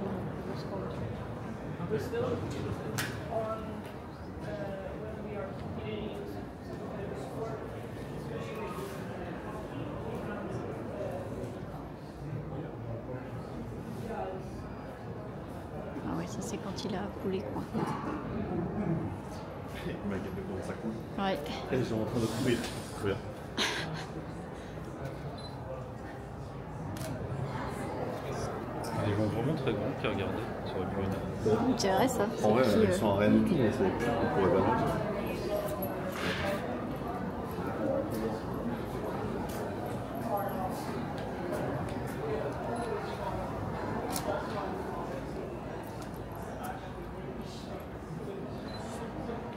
Ah ouais, ça c'est quand il a coulé quoi. Ma gueule de bon, ça coule. Ouais. Et ils sont en train de courir. Très bien. Des gens vraiment très grands qui regardaient sur le green. C'est vrai ça. En vrai, qui, ils sont en rien du tout, mais on pourrait pas mentir.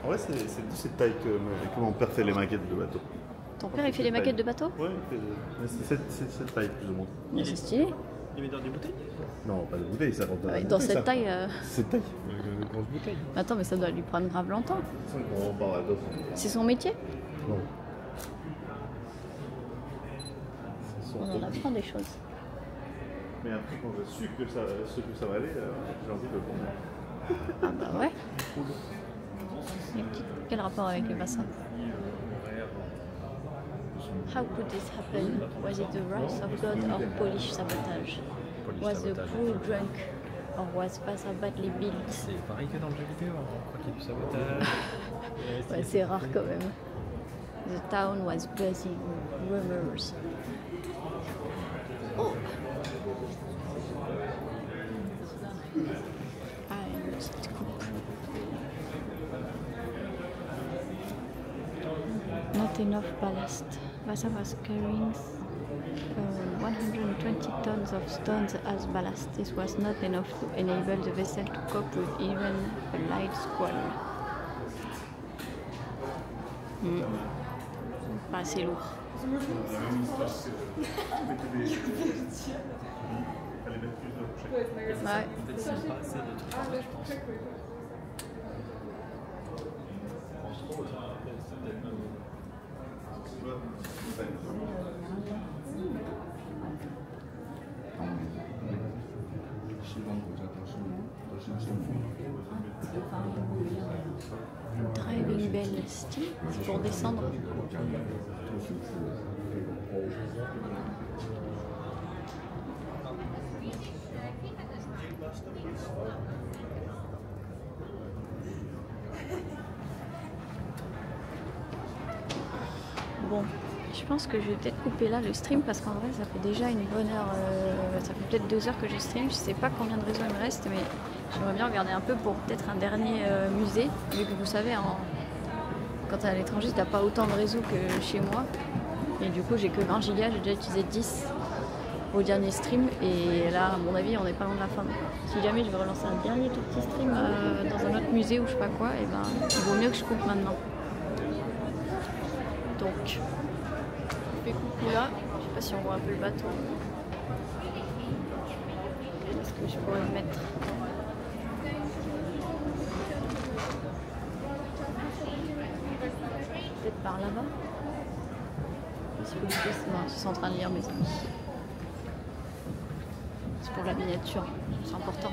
En vrai, c'est de cette taille que mon père fait les maquettes de bateaux. Ton père il fait les maquettes de bateaux? Ouais, c'est cette taille plus ou moins. Mais c'est stylé. Il met dans des bouteilles? Non, pas de bouteille, ça rentre dans la Dans bouteille, cette ça. taille. Cette taille. Une grosse bouteille. Attends, mais ça doit lui prendre grave longtemps. C'est vrai qu'on parle à d'autres. C'est son métier? Non. On en apprend des choses. Mais après, quand je su que ce que ça va aller, j'ai envie de le prendre. Ah bah ouais. Quel rapport avec les bassins? How could this happen? Was it the wrath of God or Polish sabotage? Was the crew drunk or was Vasa badly built? C'est pareil que dans le jeu vidéo, on croit qu'il y a du sabotage. Ouais, c'est rare quand même. The town was buzzing with rumors. Oh! Ah, une petite coupe. Not enough ballast. Vasa was carrying 120 tons of stones as ballast. This was not enough to enable the vessel to cope with even a light squall. Pas assez lourd. Ouais. Driving bell style, c'est pour descendre. Bon, je pense que je vais peut-être couper là le stream parce qu'en vrai ça fait déjà une bonne heure, ça fait peut-être 2 heures que je stream, je sais pas combien de réseaux il me reste mais j'aimerais bien regarder un peu pour peut-être un dernier musée, vu que vous savez quand t'es à l'étranger t'as pas autant de réseaux que chez moi et du coup j'ai que 20 gigas, j'ai déjà utilisé 10 au dernier stream et là à mon avis on n'est pas loin de la fin. Si jamais je vais relancer un dernier tout petit stream dans un autre musée ou je sais pas quoi, et ben il vaut mieux que je coupe maintenant. Donc, je fais coucou là, je sais pas si on voit un peu le bateau. Est-ce que je pourrais le mettre? Peut-être par là-bas? Parce que non, ils sont en train de lire mes amis. C'est pour la miniature, c'est important.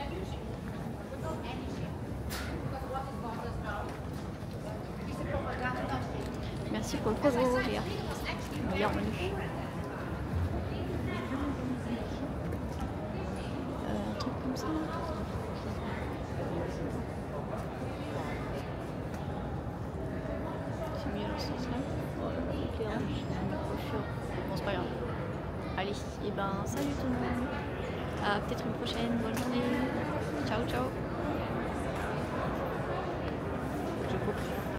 Merci pour le follow, Léa. Bienvenue. Un truc comme ça. C'est mieux dans ce sens-là. Éclairage, coiffure. Bon, c'est pas grave. Allez, et ben salut tout le monde. À peut-être une prochaine. Bonne journée.